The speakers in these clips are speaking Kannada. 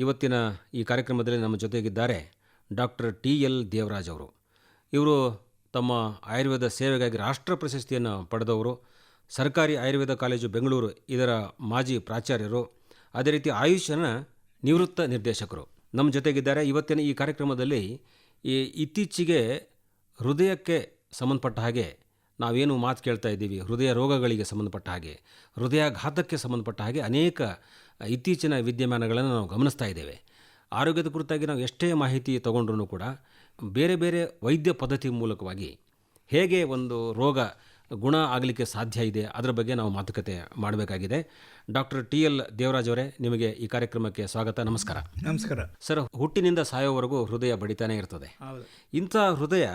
ಇವತ್ತಿನ ಈ ಕಾರ್ಯಕ್ರಮದಲ್ಲಿ ನಮ್ಮ ಜೊತೆಗಿದ್ದಾರೆ ಡಾಕ್ಟರ್ ಟಿ.ಎಲ್. ದೇವರಾಜ್ ಅವರು. ಇವರು ತಮ್ಮ ಆಯುರ್ವೇದ ಸೇವೆಗಾಗಿ ರಾಷ್ಟ್ರ ಪ್ರಶಸ್ತಿಯನ್ನು ಪಡೆದವರು. ಸರ್ಕಾರಿ ಆಯುರ್ವೇದ ಕಾಲೇಜು ಬೆಂಗಳೂರು ಇದರ ಮಾಜಿ ಪ್ರಾಚಾರ್ಯರು, ಅದೇ ರೀತಿ ಆಯುಷ್ನ ನಿವೃತ್ತ ನಿರ್ದೇಶಕರು ನಮ್ಮ ಜೊತೆಗಿದ್ದಾರೆ. ಇವತ್ತಿನ ಈ ಕಾರ್ಯಕ್ರಮದಲ್ಲಿ ಇತ್ತೀಚೆಗೆ ಹೃದಯಕ್ಕೆ ಸಂಬಂಧಪಟ್ಟ ಹಾಗೆ ನಾವೇನು ಮಾತು ಕೇಳ್ತಾ ಇದ್ದೀವಿ, ಹೃದಯ ರೋಗಗಳಿಗೆ ಸಂಬಂಧಪಟ್ಟ ಹಾಗೆ, ಹೃದಯಾಘಾತಕ್ಕೆ ಸಂಬಂಧಪಟ್ಟ ಹಾಗೆ ಅನೇಕ ಇತ್ತೀಚಿನ ವಿದ್ಯಮಾನಗಳನ್ನು ನಾವು ಗಮನಿಸ್ತಾ ಇದ್ದೇವೆ. ಆರೋಗ್ಯದ ಕುರಿತಾಗಿ ನಾವು ಎಷ್ಟೇ ಮಾಹಿತಿ ತಗೊಂಡ್ರೂ ಕೂಡ ಬೇರೆ ಬೇರೆ ವೈದ್ಯ ಪದ್ಧತಿ ಮೂಲಕವಾಗಿ ಹೇಗೆ ಒಂದು ರೋಗ ಗುಣ ಆಗಲಿಕ್ಕೆ ಸಾಧ್ಯ ಇದೆ ಅದರ ಬಗ್ಗೆ ನಾವು ಮಾತುಕತೆ ಮಾಡಬೇಕಾಗಿದೆ. ಡಾಕ್ಟರ್ ಟಿ.ಎಲ್. ದೇವರಾಜ್ ಅವರೇ, ನಿಮಗೆ ಈ ಕಾರ್ಯಕ್ರಮಕ್ಕೆ ಸ್ವಾಗತ. ನಮಸ್ಕಾರ. ನಮಸ್ಕಾರ ಸರ್. ಹುಟ್ಟಿನಿಂದ ಸಾಯೋವರೆಗೂ ಹೃದಯ ಬಡಿತಾನೆ ಇರ್ತದೆ. ಇಂಥ ಹೃದಯ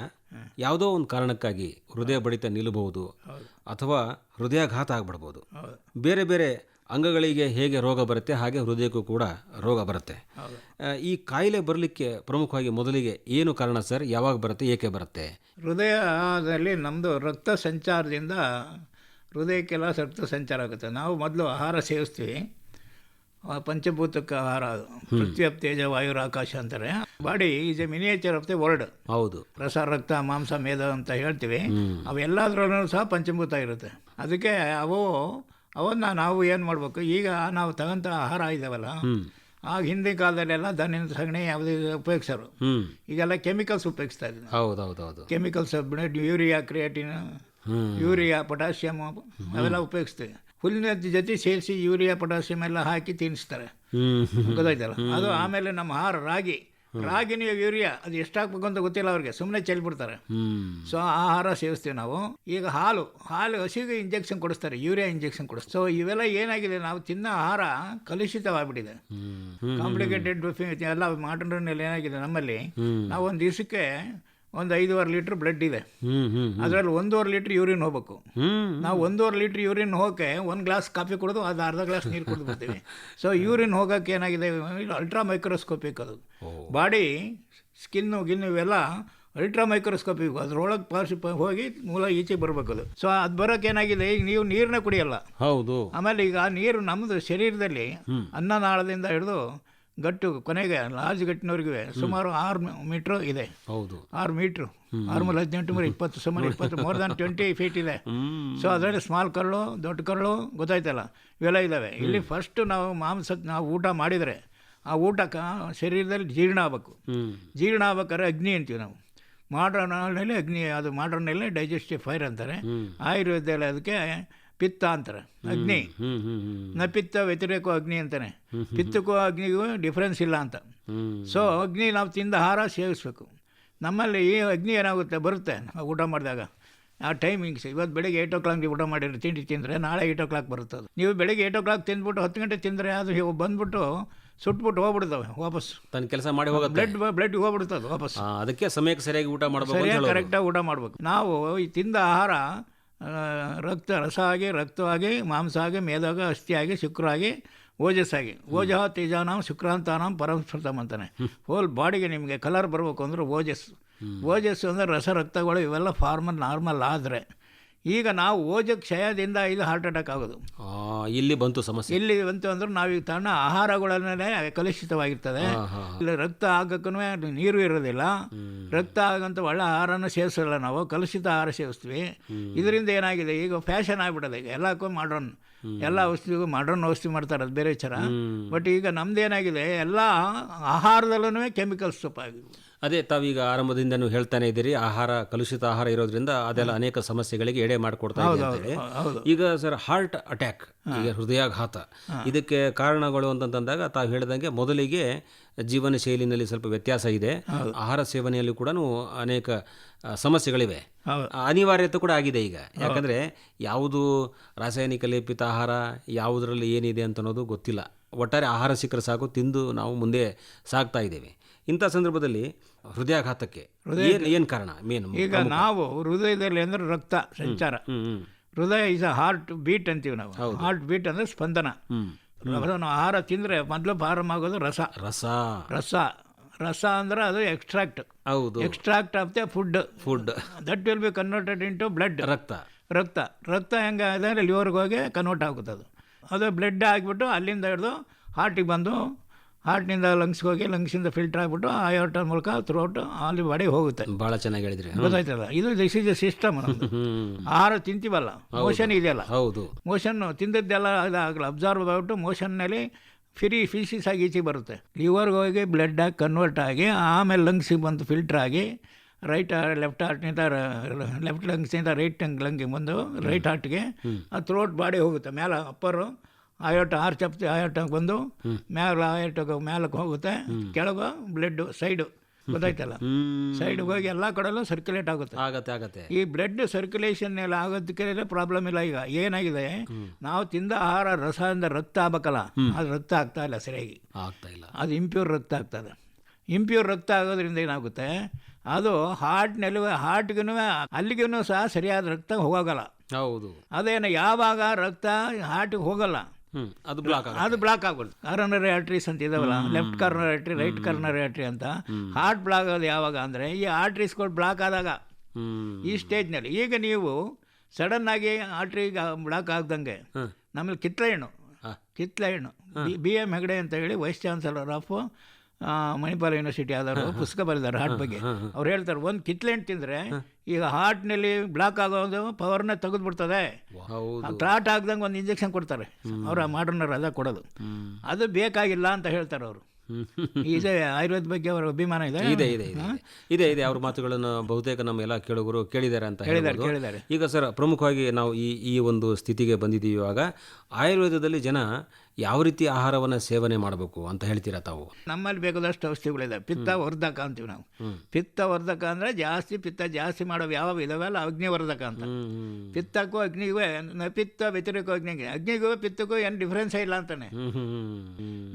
ಯಾವುದೋ ಒಂದು ಕಾರಣಕ್ಕಾಗಿ ಹೃದಯ ಬಡಿತ ನಿಲ್ಲಬಹುದು ಅಥವಾ ಹೃದಯಾಘಾತ ಆಗ್ಬಿಡ್ಬೋದು. ಬೇರೆ ಬೇರೆ ಅಂಗಗಳಿಗೆ ಹೇಗೆ ರೋಗ ಬರುತ್ತೆ ಹಾಗೆ ಹೃದಯಕ್ಕೂ ಕೂಡ ರೋಗ ಬರುತ್ತೆ. ಈ ಕಾಯಿಲೆ ಬರಲಿಕ್ಕೆ ಪ್ರಮುಖವಾಗಿ ಮೊದಲಿಗೆ ಏನು ಕಾರಣ ಸರ್? ಯಾವಾಗ ಬರುತ್ತೆ, ಏಕೆ ಬರುತ್ತೆ? ಹೃದಯದಲ್ಲಿ ನಮ್ಮದು ರಕ್ತ ಸಂಚಾರದಿಂದ ಹೃದಯಕ್ಕೆಲ್ಲ ರಕ್ತ ಸಂಚಾರ ಆಗುತ್ತೆ. ನಾವು ಮೊದಲು ಆಹಾರ ಸೇವಿಸ್ತೀವಿ, ಪಂಚಭೂತಕ್ಕೆ ಆಹಾರ, ಪೃಥ್ವಿ ತೇಜ ವಾಯುರ ಆಕಾಶ ಅಂತಾರೆ. Body is A miniature of the world. ಹೌದು. ರಸ, ರಕ್ತ, ಮಾಂಸ, ಮೇಧ ಅಂತ ಹೇಳ್ತೀವಿ. ಅವೆಲ್ಲದ್ರಲ್ಲೂ ಸಹ ಪಂಚಭೂತ ಇರುತ್ತೆ. ಅದಕ್ಕೆ ಅವನ್ನ ನಾವು ಏನು ಮಾಡಬೇಕು, ಈಗ ನಾವು ತಗೊಂಥ ಆಹಾರ ಇದ್ದಾವಲ್ಲ, ಆಗ ಹಿಂದಿನ ಕಾಲದಲ್ಲೆಲ್ಲ ದನಿನ ಸಗಣಿ ಯಾವುದೇ ಉಪಯೋಗಿಸೋರು. ಈಗೆಲ್ಲ ಕೆಮಿಕಲ್ಸ್ ಉಪಯೋಗಿಸ್ತಾ ಇದ್ದೀವಿ. ಹೌದೌದು. Chemicals urea, creatine, urea, potassium ಅವೆಲ್ಲ ಉಪಯೋಗಿಸ್ತೀವಿ. ಹುಲ್ಲಿನ ಜೊತೆ ಸೇರಿಸಿ ಯೂರಿಯಾ, ಪೊಟ್ಯಾಷಿಯಮ್ ಎಲ್ಲ ಹಾಕಿ ತಿನ್ನಿಸ್ತಾರೆ, ಗೊತ್ತಾಯ್ತಲ್ಲ. ಅದು ಆಮೇಲೆ ನಮ್ಮ ಆಹಾರ ರಾಗಿನ ಯೂರಿಯಾ ಅದು ಎಷ್ಟು ಹಾಕ್ಬೇಕು ಅಂತ ಗೊತ್ತಿಲ್ಲ ಅವ್ರಿಗೆ, ಸುಮ್ಮನೆ ಚೆಲ್ಬಿಡ್ತಾರೆ. ಸೊ ಆಹಾರ ಸೇವಿಸ್ತೀವಿ ನಾವು. ಈಗ ಹಾಲು ಹಸಿಗೆ ಇಂಜೆಕ್ಷನ್ ಕೊಡಿಸ್ತಾರೆ, ಯೂರಿಯಾ ಇಂಜೆಕ್ಷನ್ ಕೊಡಿಸ್ತಾರೆ. ಸೊ ಇವೆಲ್ಲ ಏನಾಗಿದೆ, ನಾವು ತಿನ್ನೋ ಆಹಾರ ಕಲುಷಿತವಾಗಿಬಿಟ್ಟಿದೆ. ಕಾಂಪ್ಲಿಕೇಟೆಡ್ ಎಲ್ಲ ಮಾಡ್ರಲ್ಲಿ ಏನಾಗಿದೆ, ನಮ್ಮಲ್ಲಿ ನಾವು ಒಂದು ದಿವಸಕ್ಕೆ ಒಂದು 5.5 ಲೀಟ್ರ್ ಬ್ಲಡ್ ಇದೆ, ಅದರಲ್ಲಿ 1.5 ಲೀಟ್ರ್ ಯೂರಿನ್ ಹೋಗ್ಬೇಕು. ನಾವು 1.5 ಲೀಟ್ರ್ ಯೂರಿನ್ ಹೋಗೋಕ್ಕೆ 1 ಗ್ಲಾಸ್ ಕಾಫಿ ಕುಡಿದು ಅದು ಅರ್ಧ ಗ್ಲಾಸ್ ನೀರು ಕುಡಿದು ಬರ್ತೀವಿ. ಸೊ ಯೂರಿನ್ ಹೋಗೋಕ್ಕೆ ಏನಾಗಿದೆ, ಅಲ್ಟ್ರಾ ಮೈಕ್ರೋಸ್ಕೋಪಿಕ್ ಅದು. ಬಾಡಿ ಗಿನ್ನು ಇವೆಲ್ಲ ಅಲ್ಟ್ರಾ ಮೈಕ್ರೋಸ್ಕೋಪಿಕ್, ಅದರೊಳಗೆ ಹೋಗಿ ಮೂಲ ಈಚೆಗೆ ಬರಬೇಕು ಅದು. ಸೊ ಅದು ಬರೋಕೆ ಏನಾಗಿದೆ, ಈಗ ನೀವು ನೀರನ್ನ ಕುಡಿಯಲ್ಲ. ಹೌದು. ಆಮೇಲೆ ಈಗ ನೀರು ನಮ್ಮದು ಶರೀರದಲ್ಲಿ ಅನ್ನನಾಳದಿಂದ ಹಿಡಿದು ಗಟ್ಟು ಕೊನೆಗೆ ಲಾರ್ಜ್ ಗಟ್ಟಿನವ್ರಿಗೆ ಸುಮಾರು 6 ಮೀಟ್ರ್ ಇದೆ. ಹೌದು, 6 ಮೀಟ್ರು, 6×18 20 ಸುಮಾರು 20 ಮೋರ್ ದ್ಯಾನ್ 20 ಫೀಟ್ ಇದೆ. ಸೊ ಅದರಲ್ಲಿ ಸ್ಮಾಲ್ ಕರಳು, ದೊಡ್ಡ ಕರಳು, ಗೊತ್ತಾಯ್ತಲ್ಲ, ಇವೆಲ್ಲ ಇದ್ದಾವೆ. ಇಲ್ಲಿ ಫಸ್ಟು ನಾವು ಊಟ ಮಾಡಿದರೆ ಆ ಊಟಕ್ಕೆ ಶರೀರದಲ್ಲಿ ಜೀರ್ಣ ಆಗಬೇಕು. ಜೀರ್ಣ ಆಗ್ಬೇಕಾದ್ರೆ ಅಗ್ನಿ ಅಂತೀವಿ ನಾವು. ಮಾಡ್ರನ್ನಲ್ಲಿ ಅಗ್ನಿ, ಅದು ಮಾಡ್ರನ್ನಲ್ಲಿ ಡೈಜೆಸ್ಟಿವ್ ಫೈರ್ ಅಂತಾರೆ. ಆಯುರ್ವೇದದಲ್ಲಿ ಅದಕ್ಕೆ ಪಿತ್ತ ಅಂತಾರೆ, ಅಗ್ನಿ. ಪಿತ್ತ ವ್ಯತಿರೇಕ ಅಗ್ನಿ ಅಂತಾನೆ. ಪಿತ್ತಕ್ಕೂ ಅಗ್ನಿಗೂ ಡಿಫ್ರೆನ್ಸ್ ಇಲ್ಲ ಅಂತ. ಸೊ ಅಗ್ನಿ ನಾವು ತಿಂದ ಆಹಾರ ಸೇವಿಸ್ಬೇಕು. ನಮ್ಮಲ್ಲಿ ಈ ಅಗ್ನಿ ಏನಾಗುತ್ತೆ, ಬರುತ್ತೆ ಊಟ ಮಾಡಿದಾಗ ಆ ಟೈಮಿಂಗ್ಸ್. ಇವತ್ತು ಬೆಳಗ್ಗೆ 8 o'clock ಊಟ ಮಾಡಿದ್ರೆ ತಿಂದರೆ ನಾಳೆ 8 o'clock ಬರುತ್ತೆ ಅದು. ನೀವು ಬೆಳಗ್ಗೆ 8 o'clock ತಿಂದ್ಬಿಟ್ಟು 10 ಗಂಟೆ ತಿಂದರೆ ಅದು ಬಂದ್ಬಿಟ್ಟು ಸುಟ್ಬಿಟ್ಟು ಹೋಗ್ಬಿಡ್ತವೆ ವಾಪಸ್, ತನ್ನ ಕೆಲಸ ಮಾಡಿ ಹೋಗುತ್ತೆ. ಬ್ಲಡ್ ಹೋಗ್ಬಿಡ್ತದೆ ವಾಪಸ್. ಅದಕ್ಕೆ ಸಮಯಕ್ಕೆ ಸರಿಯಾಗಿ ಊಟ ಮಾಡಬೇಕು, ಸರಿಯಾಗಿ ಕರೆಕ್ಟಾಗಿ ಊಟ ಮಾಡಬೇಕು. ನಾವು ಈ ತಿಂದ ಆಹಾರ ರಕ್ತ ರಸ ಆಗಿ, ರಕ್ತವಾಗಿ, ಮಾಂಸ ಆಗಿ, ಮೇದಾಗ, ಅಸ್ಥಿಯಾಗಿ, ಶುಕ್ರಾಗಿ, ಓಜಸ್ಸಾಗಿ. ಓಜಃ ತೇಜಾನಾಂ ಶುಕ್ರಾಂತಾನಾಂ ಪರಮಸ್ಫೃತಂ ಅಂತಾನೆ. ಹೋಲ್ ಬಾಡಿಗೆ ನಿಮಗೆ ಕಲರ್ ಬರಬೇಕು ಅಂದರೆ ಓಜಸ್ಸು ಅಂದರೆ ರಸ, ರಕ್ತಗಳು ಇವೆಲ್ಲ ನಾರ್ಮಲ್ ಆದರೆ. ಈಗ ನಾವು ಕ್ಷಯದಿಂದ ಇದು ಹಾರ್ಟ್ ಅಟ್ಯಾಕ್ ಆಗೋದು. ಇಲ್ಲಿ ಬಂತು ಸಮಸ್ಯೆ. ಇಲ್ಲಿ ಬಂತು ಅಂದ್ರೆ ನಾವೀಗ ತನ್ನ ಆಹಾರಗಳನ್ನೇ ಕಲುಷಿತವಾಗಿರ್ತದೆ. ಇಲ್ಲಿ ರಕ್ತ ಆಗಕ್ಕೂ ನೀರು ಇರೋದಿಲ್ಲ. ರಕ್ತ ಆಗಂತ ಒಳ್ಳೆ ಆಹಾರನ ಸೇವಿಸಲ್ಲ, ನಾವು ಕಲುಷಿತ ಆಹಾರ ಸೇವಿಸ್ತೀವಿ. ಇದರಿಂದ ಏನಾಗಿದೆ, ಈಗ ಫ್ಯಾಷನ್ ಆಗಿಬಿಡೋದು. ಈಗ ಎಲ್ಲಕ್ಕೂ ಮಾಡ್ರನ್, ಎಲ್ಲ ಔಷಧಿಗೂ ಮಾಡ್ರನ್ ಔಷಧಿ ಮಾಡ್ತಾರೆ, ಅದು ಬೇರೆ ವಿಚಾರ. ಬಟ್ ಈಗ ನಮ್ದೇನಾಗಿದೆ, ಎಲ್ಲ ಆಹಾರದಲ್ಲೂ ಕೆಮಿಕಲ್ಸ್ ಆಗಿದೆ. ಅದೇ ತಾವೀಗ ಆರಂಭದಿಂದ ಹೇಳ್ತಾನೆ ಇದ್ದೀರಿ, ಆಹಾರ ಕಲುಷಿತ ಆಹಾರ ಇರೋದ್ರಿಂದ ಅದೆಲ್ಲ ಅನೇಕ ಸಮಸ್ಯೆಗಳಿಗೆ ಎಡೆ ಮಾಡಿಕೊಡ್ತಾ ಇದೆ. ಈಗ ಸರ್, ಹಾರ್ಟ್ ಅಟ್ಯಾಕ್, ಈಗ ಹೃದಯಾಘಾತ, ಇದಕ್ಕೆ ಕಾರಣಗಳು ಅಂತಂದಾಗ ತಾವು ಹೇಳಿದಂಗೆ ಮೊದಲಿಗೆ ಜೀವನ ಶೈಲಿನಲ್ಲಿ ಸ್ವಲ್ಪ ವ್ಯತ್ಯಾಸ ಇದೆ. ಆಹಾರ ಸೇವನೆಯಲ್ಲಿ ಕೂಡ ಅನೇಕ ಸಮಸ್ಯೆಗಳಿವೆ, ಅನಿವಾರ್ಯತೆ ಕೂಡ ಆಗಿದೆ ಈಗ. ಯಾಕಂದರೆ ಯಾವುದು ರಾಸಾಯನಿಕ ಲೇಪಿತ ಆಹಾರ, ಯಾವುದರಲ್ಲಿ ಏನಿದೆ ಅಂತ ಅನ್ನೋದು ಗೊತ್ತಿಲ್ಲ. ಒಟ್ಟಾರೆ ಆಹಾರ ಸಿಕ್ಕರೆ ಸಾಕು, ತಿಂದು ನಾವು ಮುಂದೆ ಸಾಗ್ತಾ ಇದ್ದೇವೆ. ಇಂಥ ಸಂದರ್ಭದಲ್ಲಿ ಹೃದಯಾಘಾತಕ್ಕೆ ಏನು ಕಾರಣ? ಈಗ ನಾವು ಹೃದಯದಲ್ಲಿ ಅಂದರೆ ರಕ್ತ ಸಂಚಾರ, ಹೃದಯ ಇಸ್ ಅ ಹಾರ್ಟ್ ಬೀಟ್ ಅಂತೀವಿ ನಾವು. ಹಾರ್ಟ್ ಬೀಟ್ ಅಂದರೆ ಸ್ಪಂದನ. ಆಹಾರ ತಿಂದರೆ ಮೊದಲು ಪ್ರಾರಂಭ ಆಗೋದು ರಸ. ರಸ ರಸ ರಸ ಅಂದರೆ ಅದು ಎಕ್ಸ್ಟ್ರಾಕ್ಟ್. ಹೌದು, extract of the food that will be converted into blood. ರಕ್ತ ಹೆಂಗೆ ಅಂದರೆ ಲಿವರ್ಗೆ ಹೋಗಿ ಕನ್ವರ್ಟ್ ಆಗುತ್ತೆ. ಅದು ಬ್ಲಡ್ ಆಗಿಬಿಟ್ಟು ಅಲ್ಲಿಂದ ಹಿಡಿದು ಹಾರ್ಟಿಗೆ ಬಂದು ಹಾರ್ಟ್ನಿಂದ ಲಂಗ್ಸ್ಗೆ ಹೋಗಿ ಲಂಗ್ಸಿಂದ ಫಿಲ್ಟರ್ ಆಗಿಬಿಟ್ಟು ಆಯೋಟ ಮೂಲಕ ಥ್ರೋಟ್ ಅಲ್ಲಿ ಬಾಡಿಗೆ ಹೋಗುತ್ತೆ. ಭಾಳ ಚೆನ್ನಾಗಿ ಹೇಳಿದ್ರಿ. ಗೊತ್ತಾಯ್ತಲ್ಲ, ಇದು ದಿಸ್ ಇಸ್ ಎ ಸಿಸ್ಟಮ್. ಆಹಾರ ತಿಂತೀವಲ್ಲ, ಮೋಷನ್ ಇದೆಯಲ್ಲ, ಹೌದು, ಮೋಷನ್ ತಿಂದದ್ದೆಲ್ಲ ಅದಾಗಲ್ಲ, ಅಬ್ಸರ್ವ್ ಆಗಿಬಿಟ್ಟು ಮೋಷನ್ನಲ್ಲಿ ಫೀಸಿಸ್ ಆಗಿ ಈಚೆಗೆ ಬರುತ್ತೆ. ಲಿವರ್ಗೆ ಹೋಗಿ ಬ್ಲಡ್ ಆಗಿ ಕನ್ವರ್ಟ್ ಆಗಿ ಆಮೇಲೆ ಲಂಗ್ಸಿಗೆ ಬಂದು ಫಿಲ್ಟರ್ ಆಗಿ ಲೆಫ್ಟ್ ಹಾರ್ಟ್ನಿಂದ ಲೆಫ್ಟ್ ಲಂಗ್ಸಿಂದ ರೈಟ್ ಲಂಗಿಗೆ ಬಂದು ರೈಟ್ ಹಾರ್ಟ್ಗೆ ಆ ಥ್ರೋಟ್ ಬಾಡಿ ಹೋಗುತ್ತೆ. ಮೇಲೆ ಅಪ್ಪರು ಆಯೋಟ ಆಯೋಟಕ್ಕೆ ಬಂದು ಮೇಲಕ್ಕೆ ಹೋಗುತ್ತೆ, ಕೆಳಗೆ ಬ್ಲಡ್ ಸೈಡು, ಗೊತ್ತಾಯ್ತಲ್ಲ, ಸೈಡ್ಗೆ ಹೋಗಿ ಎಲ್ಲ ಕಡೆಯಲ್ಲೂ ಸರ್ಕ್ಯುಲೇಟ್ ಆಗುತ್ತೆ. ಈ ಬ್ಲಡ್ ಸರ್ಕ್ಯುಲೇಷನ್ ಎಲ್ಲ ಆಗೋದಕ್ಕೆ ಪ್ರಾಬ್ಲಮ್ ಇಲ್ಲ. ಈಗ ಏನಾಗಿದೆ, ನಾವು ತಿಂದ ಆಹಾರ ರಸದಿಂದ ರಕ್ತ ಆಗ್ಬೇಕಲ್ಲ, ಅದು ರಕ್ತ ಆಗ್ತಾ ಇಲ್ಲ, ಸರಿಯಾಗಿ ಆಗ್ತಾ ಇಲ್ಲ, ಅದು ಇಂಪ್ಯೂರ್ ರಕ್ತ ಆಗ್ತದೆ. ಇಂಪ್ಯೂರ್ ರಕ್ತ ಆಗೋದ್ರಿಂದ ಏನಾಗುತ್ತೆ, ಅದು ಹಾರ್ಟ್ಗೂ ಅಲ್ಲಿಗೂ ಸಹ ಸರಿಯಾದ ರಕ್ತ ಹೋಗಲ್ಲ. ಹೌದು, ಅದೇನು ಯಾವಾಗ ರಕ್ತ ಹಾರ್ಟಿಗೆ ಹೋಗಲ್ಲ, ಅದು ಬ್ಲಾಕ್ ಆಗ್ಬಿಡುತ್ತೆ. ಕಾರನರಿ ಆರ್ಟ್ರೀಸ್ ಅಂತ ಇದಾವಲ್ಲ, ಲೆಫ್ಟ್ ಕಾರ್ನರಿ ಆರ್ಟ್ರಿ, ರೈಟ್ ಕಾರ್ನರಿ ಆರ್ಟ್ರಿ ಅಂತ. ಹಾರ್ಟ್ ಬ್ಲಾಕ್ ಆಗೋದು ಯಾವಾಗ ಅಂದರೆ, ಈ ಆರ್ಟ್ರೀಸ್ಗಳು ಬ್ಲಾಕ್ ಆದಾಗ, ಈ ಸ್ಟೇಜ್ನಲ್ಲಿ. ಈಗ ನೀವು ಸಡನ್ನಾಗಿ ಆರ್ಟ್ರಿ ಬ್ಲಾಕ್ ಆಗ್ದಂಗೆ ನಮ್ಮಲ್ಲಿ ಕಿತ್ಲೆ ಹಣ್ಣು BM ಹೆಗಡೆ ಅಂತ ಹೇಳಿ vice chancellor of Manipal university ಆದವರು ಪುಸ್ತಕ ಬರೆದಾರೆ ಹಾರ್ಟ್ ಬಗ್ಗೆ. ಅವ್ರು ಹೇಳ್ತಾರೆ, ಒಂದು ಕಿತ್ಲೆ ಹಣ್ಣು ತಿಂದರೆ ಈಗ ಹಾರ್ಟ್ನಲ್ಲಿ ಬ್ಲಾಕ್ ಆಗೋದು ಪವರ್ನ ತೆಗೆದುಬಿಡ್ತದೆ. ಥ್ರಾಟ್ ಆಗ್ದಂಗೆ ಒಂದು ಇಂಜೆಕ್ಷನ್ ಕೊಡ್ತಾರೆ, ಅವರ ಮಾಡರ್ನರ್ ಅದ ಕೊಡೋದು. ಅದು ಬೇಕಾಗಿಲ್ಲ ಅಂತ ಹೇಳ್ತಾರೆ ಅವರು. ಇದೆ ಆಯುರ್ವೇದ ಬಗ್ಗೆ ಅವರ ಅಭಿಮಾನ ಇದೆ. ಅವ್ರ ಮಾತುಗಳನ್ನು ಬಹುತೇಕ ನಮ್ಮ ಎಲ್ಲ ಕೇಳುಗರು ಕೇಳಿದ್ದಾರೆ ಅಂತ ಹೇಳಿದ್ದಾರೆ. ಈಗ ಸರ್, ಪ್ರಮುಖವಾಗಿ ನಾವು ಈ ಒಂದು ಸ್ಥಿತಿಗೆ ಬಂದಿದ್ದೀವಿ. ಇವಾಗ ಆಯುರ್ವೇದದಲ್ಲಿ ಜನ ಯಾವ ರೀತಿ ಆಹಾರವನ್ನು ಸೇವನೆ ಮಾಡಬೇಕು ಅಂತ ಹೇಳ್ತೀರಾ ತಾವು? ನಮ್ಮಲ್ಲಿ ಬೇಕಾದಷ್ಟು ಔಷಧಿಗಳಿದೆ. ಪಿತ್ತವರ್ಧಕ ಅಂತೀವಿ ನಾವು. ಪಿತ್ತವರ್ಧಕ ಅಂದರೆ ಪಿತ್ತ ಜಾಸ್ತಿ ಮಾಡೋ ಯಾವ ಇದಾವಲ್ಲ, ಅಗ್ನಿವರ್ಧಕ ಅಂತ. ಪಿತ್ತಕ್ಕೂ ಅಗ್ನಿಗೂ, ಪಿತ್ತ ವ್ಯತಿರಿಕ ಅಗ್ನಿಗೂ ಪಿತ್ತಕ್ಕೂ ಏನು ಡಿಫ್ರೆನ್ಸ್ ಇಲ್ಲ ಅಂತಾನೆ.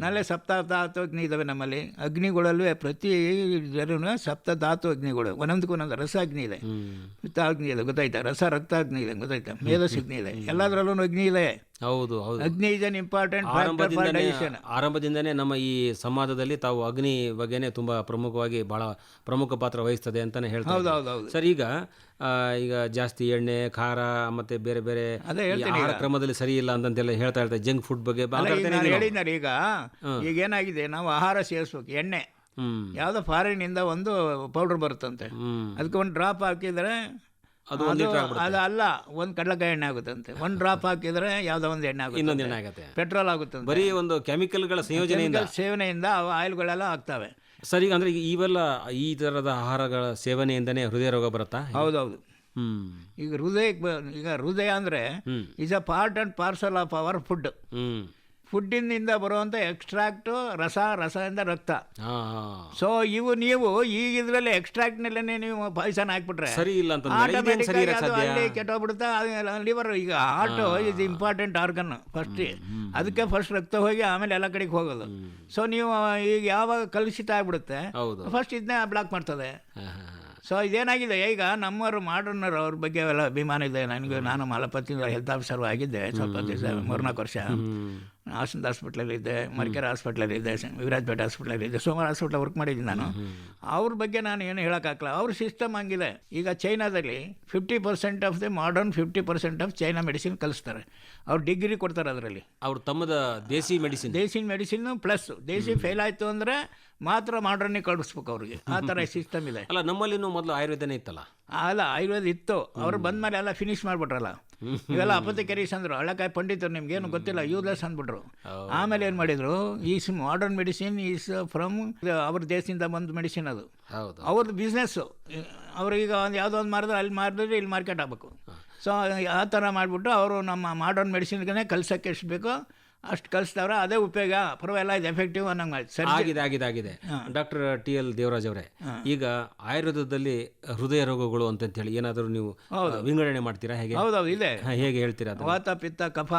ನಲ್ಲೇ ಸಪ್ತಧಾತು ಅಗ್ನಿ ಇದಾವೆ ನಮ್ಮಲ್ಲಿ. ಅಗ್ನಿಗಳಲ್ಲೂ ಪ್ರತಿ ಸಪ್ತಧಾತು ಅಗ್ನಿಗಳು, ಒಂದೊಂದಕ್ಕೊಂದೊಂದು ರಸ ಅಗ್ನಿ ಇದೆ, ಪಿತ್ತ ಅಗ್ನಿ ಇದೆ, ಗೊತ್ತಾಯ್ತಾ, ರಸ ರಕ್ತ ಅಗ್ನಿ ಇದೆ, ಗೊತ್ತಾಯ್ತಾ, ಮೇಧಸ್ ಅಗ್ನಿ ಇದೆ, ಎಲ್ಲದರಲ್ಲೂ ಅಗ್ನಿ ಇದೆ. ಹೌದು, agni is an important factor for digestion. ಆರಂಭದಿಂದನೇ ನಮ್ಮ ಈ ಸಂವಾದದಲ್ಲಿ ತಾವು ಅಗ್ನಿ ಬಗ್ಗೆನೇ ತುಂಬಾ ಪ್ರಮುಖವಾಗಿ ಬಹಳ ಪ್ರಮುಖ ಪಾತ್ರ ವಹಿಸ್ತದೆ ಅಂತಾನೆ ಹೇಳ್ತಾರೆ ಸರ್. ಈಗ ಜಾಸ್ತಿ ಎಣ್ಣೆ, ಖಾರ ಮತ್ತೆ ಬೇರೆ ಬೇರೆ ಆಹಾರ ಕ್ರಮದಲ್ಲಿ ಸರಿ ಇಲ್ಲ ಅಂತೆಲ್ಲ ಹೇಳ್ತಾ ಇರ್ತಾರೆ. ಜಂಕ್ ಫುಡ್ ಬಗ್ಗೆ ಹೇಳಿದ್ದಾರೆ. ಈಗ ಏನಾಗಿದೆ, ನಾವು ಆಹಾರ ಸೇವಿಸ್ಬೇಕು. ಎಣ್ಣೆ ಯಾವುದೋ ಫಾರಿನಿಂದ ಒಂದು ಪೌಡರ್ ಬರುತ್ತಂತೆ, ಅದಕ್ಕೆ ಒಂದು ಡ್ರಾಪ್ ಹಾಕಿದರೆ ಅದು ಅಲ್ಲ, ಒಂದು ಕಡಲೆಕಾಯಿ ಎಣ್ಣೆ ಆಗುತ್ತಂತೆ. ಒಂದು ಡ್ರಾಪ್ ಹಾಕಿದ್ರೆ ಯಾವುದೋ ಒಂದು ಎಣ್ಣೆ ಆಗುತ್ತೆ, ಇನ್ನೊಂದು ಎಣ್ಣೆ ಆಗುತ್ತೆ, ಪೆಟ್ರೋಲ್ ಆಗುತ್ತೆ. ಬರೀ ಒಂದು ಕೆಮಿಕಲ್ಗಳ ಸೇವನೆಯಿಂದ ಅವು ಆಯಿಲ್ಗಳೆಲ್ಲ ಆಗ್ತವೆ. ಸರಿ, ಅಂದ್ರೆ ಇವೆಲ್ಲ ಈ ಥರದ ಆಹಾರಗಳ ಸೇವನೆಯಿಂದನೇ ಹೃದಯ ರೋಗ ಬರುತ್ತಾ? ಹೌದೌದು. ಈಗ ಹೃದಯ ಅಂದರೆ is a part and parcel of our food. ಫುಡ್ಡಿನಿಂದ ಬರುವಂಥ ಎಕ್ಸ್ಟ್ರಾಕ್ಟು ರಸದಿಂದ ರಕ್ತ. ಸೊ ನೀವು ಈಗ ಇದರಲ್ಲಿ ಎಕ್ಸ್ಟ್ರಾಕ್ಟ್ನಲ್ಲೇ ನೀವು ಪಾಯ್ಸನ್ ಹಾಕ್ಬಿಟ್ರೆ ಅಲ್ಲಿ ಕೆಟ್ಟೋಗ್ಬಿಡುತ್ತೆ. ಲಿವರ್, ಈಗ heart is important organ first, ಅದಕ್ಕೆ ಫಸ್ಟ್ ರಕ್ತ ಹೋಗಿ ಆಮೇಲೆ ಎಲ್ಲ ಕಡೆಗೆ ಹೋಗೋದು. ಸೊ ನೀವು ಈಗ ಯಾವಾಗ ಕಲುಷಿತ ಆಗ್ಬಿಡುತ್ತೆ, ಫಸ್ಟ್ ಇದನ್ನೇ ಬ್ಲಾಕ್ ಮಾಡ್ತದೆ. ಸೊ ಇದೇನಾಗಿದೆ, ಈಗ ನಮ್ಮವರು ಮಾಡರ್ನರು ಅವ್ರ ಬಗ್ಗೆ ಎಲ್ಲ ಅಭಿಮಾನ ಇದೆ ನನಗೆ. ನಾನು ಮಾಲಪತಿಯಿಂದ ಹೆಲ್ತ್ ಆಫೀಸರ್ ಆಗಿದ್ದೆ ಸ್ವಲ್ಪ ದಿವಸ, 3-4 ವರ್ಷ. ಹಾಸನದ ಹಾಸ್ಪಿಟ್ಲಲ್ಲಿದ್ದೆ, ಮರ್ಕೆರೆ ಹಾಸ್ಪಿಟ್ಲಲ್ಲಿದ್ದೆ, ವಿರಾಜಪೇಟೆ ಹಾಸ್ಪಿಟ್ಲಲ್ಲಿದ್ದೆ, ಸೋಮವಾರ ಹಾಸ್ಪಿಟ್ಲ್ ವರ್ಕ್ ಮಾಡಿದ್ದೀನಿ ನಾನು. ಅವ್ರ ಬಗ್ಗೆ ನಾನು ಏನು ಹೇಳೋಕ್ಕಾಗಲ್ಲ. ಅವ್ರ ಸಿಸ್ಟಮ್ ಹಂಗಿದೆ. ಈಗ ಚೈನಾದಲ್ಲಿ 50% of the modern, 50% of China medicine ಕಲಿಸ್ತಾರೆ. ಅವ್ರು ಡಿಗ್ರಿ ಕೊಡ್ತಾರೆ ಅದರಲ್ಲಿ. ಅವ್ರು ತಮ್ಮದ ದೇಸಿ ಮೆಡಿಸಿನ್ ಪ್ಲಸ್ ದೇಸಿ ಫೇಲ್ ಆಯಿತು ಅಂದರೆ ಮಾತ್ರ ಮಾಡರ್ನಿಗೆ ಕಳಿಸ್ಬೇಕು ಅವ್ರಿಗೆ. ಆ ಥರ ಸಿಸ್ಟಮ್ ಇದೆ. ಅಲ್ಲ, ನಮ್ಮಲ್ಲಿನೂ ಮೊದಲು ಆಯುರ್ವೇದನೇ ಇತ್ತಲ್ಲ? ಅಲ್ಲ, ಆಯುರ್ವೇದ ಇತ್ತು. ಅವ್ರು ಬಂದಮೇಲೆ ಎಲ್ಲ ಫಿನಿಶ್ ಮಾಡಿಬಿಟ್ರಲ್ಲ. ಇವೆಲ್ಲ ಅಪಥೆಕರೀಸ್ ಅಂದರು, ಹಳಕಾಯಿ ಪಂಡಿತರು, ನಿಮ್ಗೇನು ಗೊತ್ತಿಲ್ಲ, ಯೂಸ್ಲೆಸ್ ಅಂದ್ಬಿಟ್ರು. ಆಮೇಲೆ ಏನು ಮಾಡಿದರು, ಈ ಮಾಡರ್ನ್ ಮೆಡಿಸಿನ್ ಈಸ್ ಫ್ರಮ್ ಅವ್ರ ದೇಶದಿಂದ ಬಂದ ಮೆಡಿಸಿನ್. ಅದು ಅವ್ರದ್ದು ಬಿಸ್ನೆಸ್ಸು. ಅವ್ರೀಗ ಒಂದು ಯಾವುದೋ ಒಂದು ಮಾರಿದ್ರೆ ಅಲ್ಲಿ ಮಾರಿದ್ರೆ ಇಲ್ಲಿ ಮಾರ್ಕೆಟ್ ಆಗಬೇಕು. ಸೊ ಆ ಥರ ಮಾಡಿಬಿಟ್ಟು ಅವರು ನಮ್ಮ ಮಾಡರ್ನ್ ಮೆಡಿಸಿನ್ಗೆ ಕಲ್ಸೋಕ್ಕೆ ಎಷ್ಟು ಬೇಕೋ ಅಷ್ಟು ಕಲಿಸ್ತಾವ್ರೆ. ಅದೇ ಉಪಯೋಗ, ಪರವಾಗಿಲ್ಲ, ಇದು ಎಫೆಕ್ಟಿವ್ ಅನ್ನಂಗೆ ಆಗಿದೆ. ಡಾಕ್ಟರ್ TL ದೇವರಾಜ್ ಅವರೇ, ಈಗ ಆಯುರ್ವೇದದಲ್ಲಿ ಹೃದಯ ರೋಗಗಳು ಅಂತೇಳಿ ಏನಾದರೂ ನೀವು ವಿಂಗಡಣೆ ಮಾಡ್ತೀರಾ? ಹೇಗೆ? ಹೌದೌದು, ಇದೆ. ಹೇಗೆ ಹೇಳ್ತೀರಾ? ವಾತ, ಪಿತ್ತ, ಕಫ,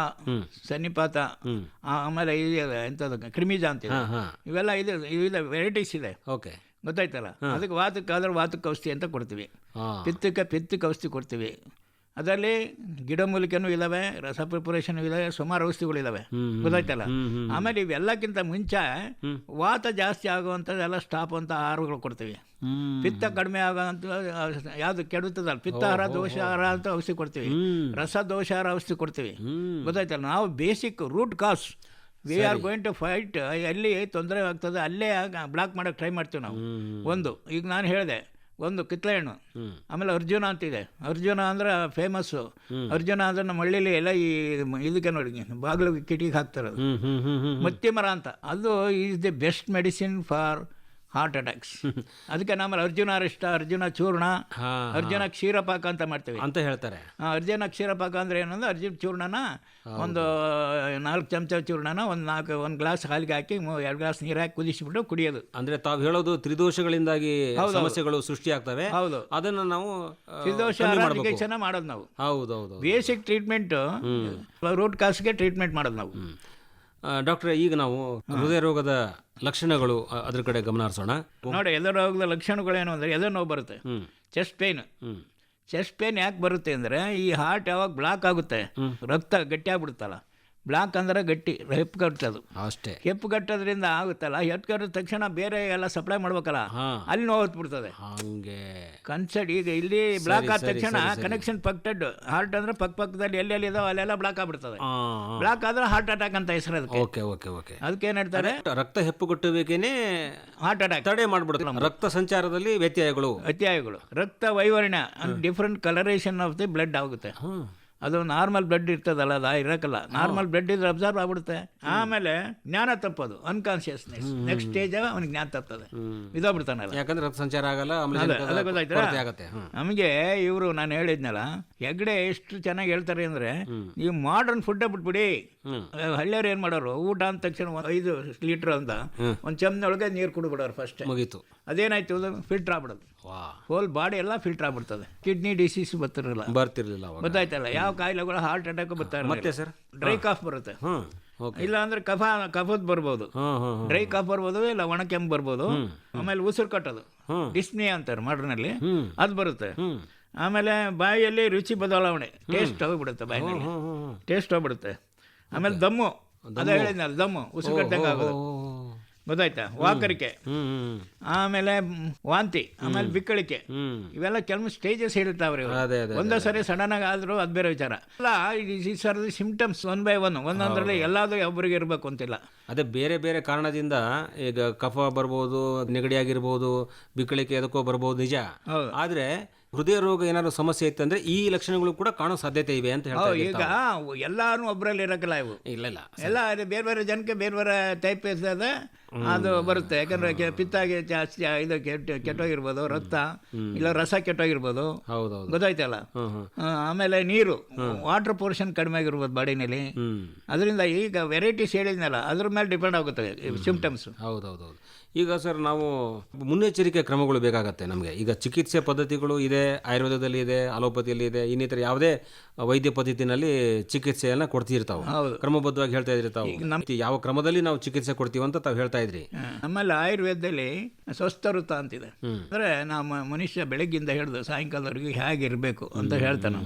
ಸನ್ನಿಪಾತ, ಆಮೇಲೆ ಎಂಥದ್ದು ಕ್ರಿಮಿಜ ಅಂತಿದೆ, ಇವೆಲ್ಲ ಇದೆ ವೆರೈಟೀಸ್ ಇದೆ. ಓಕೆ, ಗೊತ್ತಾಯ್ತಲ್ಲ. ಅದಕ್ಕೆ ವಾತಕ್ಕಾದ್ರೆ ವಾತಕ್ಕೆ ಔಷಧಿ ಅಂತ ಕೊಡ್ತೀವಿ, ಪಿತ್ತಕ್ಕೆ ಔಷಧಿ ಕೊಡ್ತೀವಿ. ಅದರಲ್ಲಿ ಗಿಡಮೂಲಿಕೆನೂ ಇದ್ದಾವೆ, ರಸ ಪ್ರಿಪರೇಷನ್ ಇದ್ದಾವೆ, ಸುಮಾರು ಔಷಧಿಗಳಿದ್ದಾವೆ, ಗೊತ್ತಾಯ್ತಲ್ಲ. ಆಮೇಲೆ ಇವೆಲ್ಲಕ್ಕಿಂತ ಮುಂಚೆ ವಾತ ಜಾಸ್ತಿ ಆಗುವಂಥದ್ದೆಲ್ಲ ಸ್ಟಾಪ್ ಅಂತ ಆಹಾರಗಳು ಕೊಡ್ತೀವಿ. ಪಿತ್ತ ಕಡಿಮೆ ಆಗೋಂಥ ಯಾವುದು ಕೆಡುತ್ತದಲ್ಲ, ಪಿತ್ತಾಹಾರ ದೋಷಾಹಾರ ಅಂತ ಔಷಧಿ ಕೊಡ್ತೀವಿ, ರಸ ದೋಷಾಹಾರ ಔಷಧಿ ಕೊಡ್ತೀವಿ, ಗೊತ್ತಾಯ್ತಲ್ಲ. ನಾವು basic root cause we are going to fight. ಎಲ್ಲಿ ತೊಂದರೆ ಆಗ್ತದೆ ಅಲ್ಲೇ ಬ್ಲಾಕ್ ಮಾಡೋಕ್ಕೆ ಟ್ರೈ ಮಾಡ್ತೀವಿ ನಾವು. ಒಂದು ಈಗ ನಾನು ಹೇಳಿದೆ, ಒಂದು ಕಿತ್ತಳೆ ಹಣ್ಣು, ಆಮೇಲೆ ಅರ್ಜುನ ಅಂತಿದೆ. ಅರ್ಜುನ ಅಂದ್ರೆ ಫೇಮಸ್ಸು. ಅರ್ಜುನ ಅಂದ್ರೆ ನಮ್ಮ ಹಳ್ಳಿಲಿ ಎಲ್ಲ ಈ ಇದಕ್ಕೆ ನೋಡಿ ಬಾಗಿಲು ಕಿಟಿಗೆ ಹಾಕ್ತಾರದು. ಮತ್ತಿ ಮರ ಅಂತ, ಅದು is the best medicine for heart attacks. ಅದಕ್ಕೆ ನಮ್ಮಲ್ಲಿ ಅರ್ಜುನ ಅರಿಷ್ಟ, ಅರ್ಜುನ ಚೂರ್ಣ, ಅರ್ಜುನ ಕ್ಷೀರಪಾಕ ಅಂತ ಮಾಡ್ತೀವಿ ಅಂತ ಹೇಳ್ತಾರೆ. ಅರ್ಜುನ ಕ್ಷೀರಪಾಕ ಅಂದ್ರೆ ಏನಂದ್ರೆ ಅರ್ಜುನ ಚೂರ್ಣನ ಒಂದು 4 ಚಮಚ ಚೂರ್ಣನ ಒಂದು ಗ್ಲಾಸ್ ಹಾಲಿಗೆ ಹಾಕಿ 2 ಗ್ಲಾಸ್ ನೀರು ಹಾಕಿ ಕುದಿಸಿಬಿಟ್ಟು ಕುಡಿಯೋದು. ಅಂದ್ರೆ ತಾವು ಹೇಳೋದು ತ್ರಿದೋಷಗಳಿಂದಾಗಿ ಸಮಸ್ಯೆಗಳು ಸೃಷ್ಟಿಯಾಗ್ತವೆ, ಹೌದು, ಅದನ್ನ ನಾವು ತ್ರಿದೋಷ ಚೆನ್ನಾಗಿ ಮಾಡೋದು ನಾವು. ಹೌದೌದು, ಬೇಸಿಕ್ ಟ್ರೀಟ್ಮೆಂಟ್, ರೂಟ್ ಕಾಸ್ಗೆ ಟ್ರೀಟ್ಮೆಂಟ್ ಮಾಡೋದು ನಾವು. ಡಾಕ್ಟ್ರೆ, ಈಗ ನಾವು ಹೃದಯ ರೋಗದ ಲಕ್ಷಣಗಳು ಅದ್ರ ಕಡೆ ಗಮನ ಹರಿಸೋಣ. ನೋಡಿ, ಎದೆ ರೋಗದ ಲಕ್ಷಣಗಳೇನು ಅಂದರೆ ಎದೆ ನೋವು ಬರುತ್ತೆ, ಚೆಸ್ಟ್ ಪೇನ್. ಚೆಸ್ಟ್ ಪೇನ್ ಯಾಕೆ ಬರುತ್ತೆ ಅಂದರೆ ಈ ಹಾರ್ಟ್ ಯಾವಾಗ ಬ್ಲಾಕ್ ಆಗುತ್ತೆ, ರಕ್ತ ಗಟ್ಟಿ ಆಗ್ಬಿಡುತ್ತಲ್ಲ. ಬ್ಲಾಕ್ ಅಂದರೆ ಗಟ್ಟಿ, ಹೆಪ್ಪುಗಟ್ಟೋದು ಅಷ್ಟೇ. ಹೆಪ್ಪುಗಟ್ಟೋದ್ರಿಂದ ಆಗುತ್ತಲ್ಲ, ಹೆಪ್ಪುಗಟ್ಟಿದ ತಕ್ಷಣ ಬೇರೆ ಎಲ್ಲ ಸಪ್ಲೈ ಮಾಡ್ಬೇಕಲ್ಲ, ಅಲ್ಲಿ ನೋವು ಹೊತ್ಬಿಡ್ತದೆ. ಹಂಗೆ ಕನ್ಸರ್ಟ್ ಈಗ ಇಲ್ಲಿ ಬ್ಲಾಕ್ ಆದ ತಕ್ಷಣ ಕನೆಕ್ಷನ್ ಪಕ್ಟೆಡ್ ಹಾರ್ಟ್ ಅಂದ್ರೆ ಪಕ್ಕದಲ್ಲಿ ಎಲ್ಲೆಲ್ಲಿ ಇದಾವೆ ಅಲ್ಲೆಲ್ಲ ಬ್ಲಾಕ್ ಆಗ್ಬಿಡ್ತದೆ. ಬ್ಲಾಕ್ ಆದ್ರೆ ಹಾರ್ಟ್ ಅಟ್ಯಾಕ್ ಅಂತ ಹೆಸರು ಅದಕ್ಕೆ. Okay okay okay. ಅದಕ್ಕೆ ಏನ್ ಹೇಳ್ತಾರೆ, ರಕ್ತ ಹೆಪ್ಪುಗಟ್ಟುವಿಕೆನೇ ಹಾರ್ಟ್ ಅಟ್ಯಾಕ್ ತಡೆ ಮಾಡ್ಬಿಡುತ್ತೆ. ರಕ್ತ ಸಂಚಾರದಲ್ಲಿ ವ್ಯತ್ಯಯಗಳು, ರಕ್ತ ವೈವರ್ಣ್ಯ, different colouration of the blood ಆಗುತ್ತೆ. ಅದು ನಾರ್ಮಲ್ ಬ್ಲಡ್ ಇರ್ತದಲ್ಲ, ಅದು ಇರಕ್ಕಲ್ಲ. ನಾರ್ಮಲ್ ಬ್ಲಡ್ ಇದ್ರೆ ಅಬ್ಸರ್ವ್ ಆಗ್ಬಿಡುತ್ತೆ. ಆಮೇಲೆ ಜ್ಞಾನ ತಪ್ಪೋದು, ಅನ್ಕಾನ್ಶಿಯಸ್ನೆಸ್. ನೆಕ್ಸ್ಟ್ ಸ್ಟೇಜ್ ಅವನಿಗೆ ಜ್ಞಾನ ತಪ್ಪದೆ, ಇದಾಗ್ಬಿಡ್ತಾನಲ್ಲ, ಯಾಕಂದ್ರೆ ರಕ್ತ ಸಂಚಾರ ಆಗಲ್ಲ. ನಮಗೆ ಇವರು ನಾನು ಹೇಳಿದ್ನಲ್ಲ, ಹೆಗ್ಡೆ ಎಷ್ಟು ಚೆನ್ನಾಗಿ ಹೇಳ್ತಾರೆ ಅಂದ್ರೆ, ನೀವು ಮಾಡರ್ನ್ ಫುಡ್ ಬಿಟ್ಬಿಡಿ. ಹಳ್ಳಿಯವ್ರು ಏನ್ ಮಾಡೋರು, ಊಟ ಅಂದ ತಕ್ಷಣ 5 ಲೀಟರ್ ಅಂತ ಒಂದು ಚಮ್ನೊಳಗೆ ನೀರು ಕುಡಿಬಿಡೋರು ಫಸ್ಟ್. ಮುಗೀತು. ಅದೇನಾಯ್ತು, ಫಿಲ್ಟರ್ ಆಗ್ಬಿಡೋದು, ಹೋಲ್ ಬಾಡಿ ಎಲ್ಲ ಫಿಲ್ಟರ್ ಆಗ್ಬಿಡ್ತದೆ. ಕಿಡ್ನಿ ಡಿಸೀಸ್ ಬರ್ತಿರ್ಲಿಲ್ಲ, ಗೊತ್ತಾಯ್ತಲ್ಲ. ಯಾವ ಕಾಯಿಲೆಗಳು, ಹಾರ್ಟ್ ಅಟ್ಯಾಕ್ ಬರ್ತಾರೆ. ಮತ್ತೆ ಸರ್ ಡ್ರೈ ಕಾಫ್ ಬರುತ್ತೆ, ಇಲ್ಲ ಅಂದ್ರೆ ಕಫದ್ ಬರ್ಬೋದು. ಡ್ರೈ ಕಾಫ್ ಬರ್ಬೋದು, ಇಲ್ಲ ಒಣ ಕೆಮ್ಮು ಬರ್ಬೋದು. ಆಮೇಲೆ ಉಸಿರು ಕಟ್ಟೋದು, ಡಿಸ್ನಿ ಅಂತಾರೆ ಮಾಡ್ರನಲ್ಲಿ, ಅದು ಬರುತ್ತೆ. ಆಮೇಲೆ ಬಾಯಿಯಲ್ಲಿ ರುಚಿ ಬದಲಾವಣೆ, ಟೇಸ್ಟ್ ಹೋಗ್ಬಿಡುತ್ತೆ, ಬಾಯಿನಲ್ಲಿ ಟೇಸ್ಟ್ ಹೋಗ್ಬಿಡುತ್ತೆ. ಆಮೇಲೆ ದಮ್ಮು, ಅದೇ ಹೇಳಿದ್ನಲ್ಲ, ದಮ್ಮು ಉಸಿರು ಕಟ್ಟಂಗೆ ಆಗೋದು, ಗೊತ್ತಾಯ್ತಾ, ವಾಕರಿಕೆ, ಆಮೇಲೆ ವಾಂತಿ, ಆಮೇಲೆ ಬಿಕ್ಕಳಿಕೆ, ಇವೆಲ್ಲ ಕೆಲವು ಸ್ಟೇಜಸ್ ಹೇಳ್ತಾವ್ರಿ. ಒಂದೇ ಸರಿ ಸಡನ್ ಆಗಿ ಆದ್ರೂ ಅದು ಬೇರೆ ವಿಚಾರ ಅಲ್ಲ. ಈ ಸರ್ ಸಿಂಪ್ಟಮ್ಸ್ 1 by 1 ಒಂದೊಂದರಲ್ಲಿ ಎಲ್ಲಾದ್ರೂ ಒಬ್ಬರಿಗೆ ಇರಬೇಕು ಅಂತಿಲ್ಲ. ಅದೇ ಬೇರೆ ಬೇರೆ ಕಾರಣದಿಂದ ಈಗ ಕಫ ಬರ್ಬೋದು, ನೆಗಡಿ ಆಗಿರ್ಬೋದು, ಬಿಕ್ಕಳಿಕೆ ಅದಕ್ಕೋ ಬರ್ಬೋದು, ನಿಜ. ಆದ್ರೆ ಹೃದಯ ರೋಗ ಏನಾದ್ರು ಸಮಸ್ಯೆ ಇತ್ತಂದ್ರೆ ಈ ಲಕ್ಷಣಗಳು ಕೂಡ ಕಾಣೋ ಸಾಧ್ಯತೆ ಇವೆ ಅಂತ ಹೇಳ್ತಾರೆ. ಈಗ ಎಲ್ಲಾನು ಒಬ್ಬರಲ್ಲಿ ಇರಕ್ಕಲ್ಲ, ಇವು ಇಲ್ಲ ಎಲ್ಲ ಬೇರೆ ಬೇರೆ ಜನಕ್ಕೆ ಬೇರೆ ಬೇರೆ ಟೈಪ್ ಇರ್ತದೆ, ಅದು ಬರುತ್ತೆ. ಯಾಕಂದ್ರೆ ಪಿತ್ತಾಗಿ ಜಾಸ್ತಿ ಇದು ಕೆಟ್ಟೋಗಿರ್ಬೋದು, ರಕ್ತ ಇಲ್ಲ ರಸ ಕೆಟ್ಟೋಗಿರ್ಬೋದು, ಗೊತ್ತಾಯ್ತಲ್ಲ. ಆಮೇಲೆ ನೀರು, ವಾಟರ್ ಪೋರ್ಷನ್ ಕಡಿಮೆ ಆಗಿರ್ಬೋದು ಬಾಡಿನಲ್ಲಿ. ಅದರಿಂದ ಈಗ ವೆರೈಟೀಸ್ ಹೇಳಿದ್ನಲ್ಲ, ಅದ್ರ ಮೇಲೆ ಡಿಪೆಂಡ್ ಆಗುತ್ತೆ ಸಿಂಪ್ಟಮ್ಸ್. ಹೌದೌದು. ಈಗ ಸರ್, ನಾವು ಮುನ್ನೆಚ್ಚರಿಕೆ ಕ್ರಮಗಳು ಬೇಕಾಗತ್ತೆ ನಮಗೆ. ಈಗ ಚಿಕಿತ್ಸೆ ಪದ್ಧತಿಗಳು ಇದೆ, ಆಯುರ್ವೇದದಲ್ಲಿ ಇದೆ, ಅಲೋಪತಿಯಲ್ಲಿ ಇದೆ, ಇನ್ನಿತರ ಯಾವುದೇ ವೈದ್ಯ ಪದ್ಧತಿನಲ್ಲಿ ಚಿಕಿತ್ಸೆಯನ್ನ ಕೊಡ್ತಿರ್ತಾವೆ, ಕ್ರಮಬದ್ಧವಾಗಿ ಹೇಳ್ತಾ ಇದ್ರಿ ತಾವು. ಯಾವ ಕ್ರಮದಲ್ಲಿ ನಾವು ಚಿಕಿತ್ಸೆ ಕೊಡ್ತೀವಿ ಅಂತ ತಾವು ಹೇಳ್ತಾ ಇದ್ರಿ. ಆಮೇಲೆ ಆಯುರ್ವೇದದಲ್ಲಿ ಸ್ವಸ್ಥ ವೃತ್ತ ಅಂತಿದೆ. ಅಂದ್ರೆ ನಮ್ಮ ಮನುಷ್ಯ ಬೆಳಗ್ಗಿಂದ ಹಿಡಿದು ಸಾಯಂಕಾಲದವರೆಗೆ ಹೇಗಿರ್ಬೇಕು ಅಂತ ಹೇಳ್ತಾನೆ.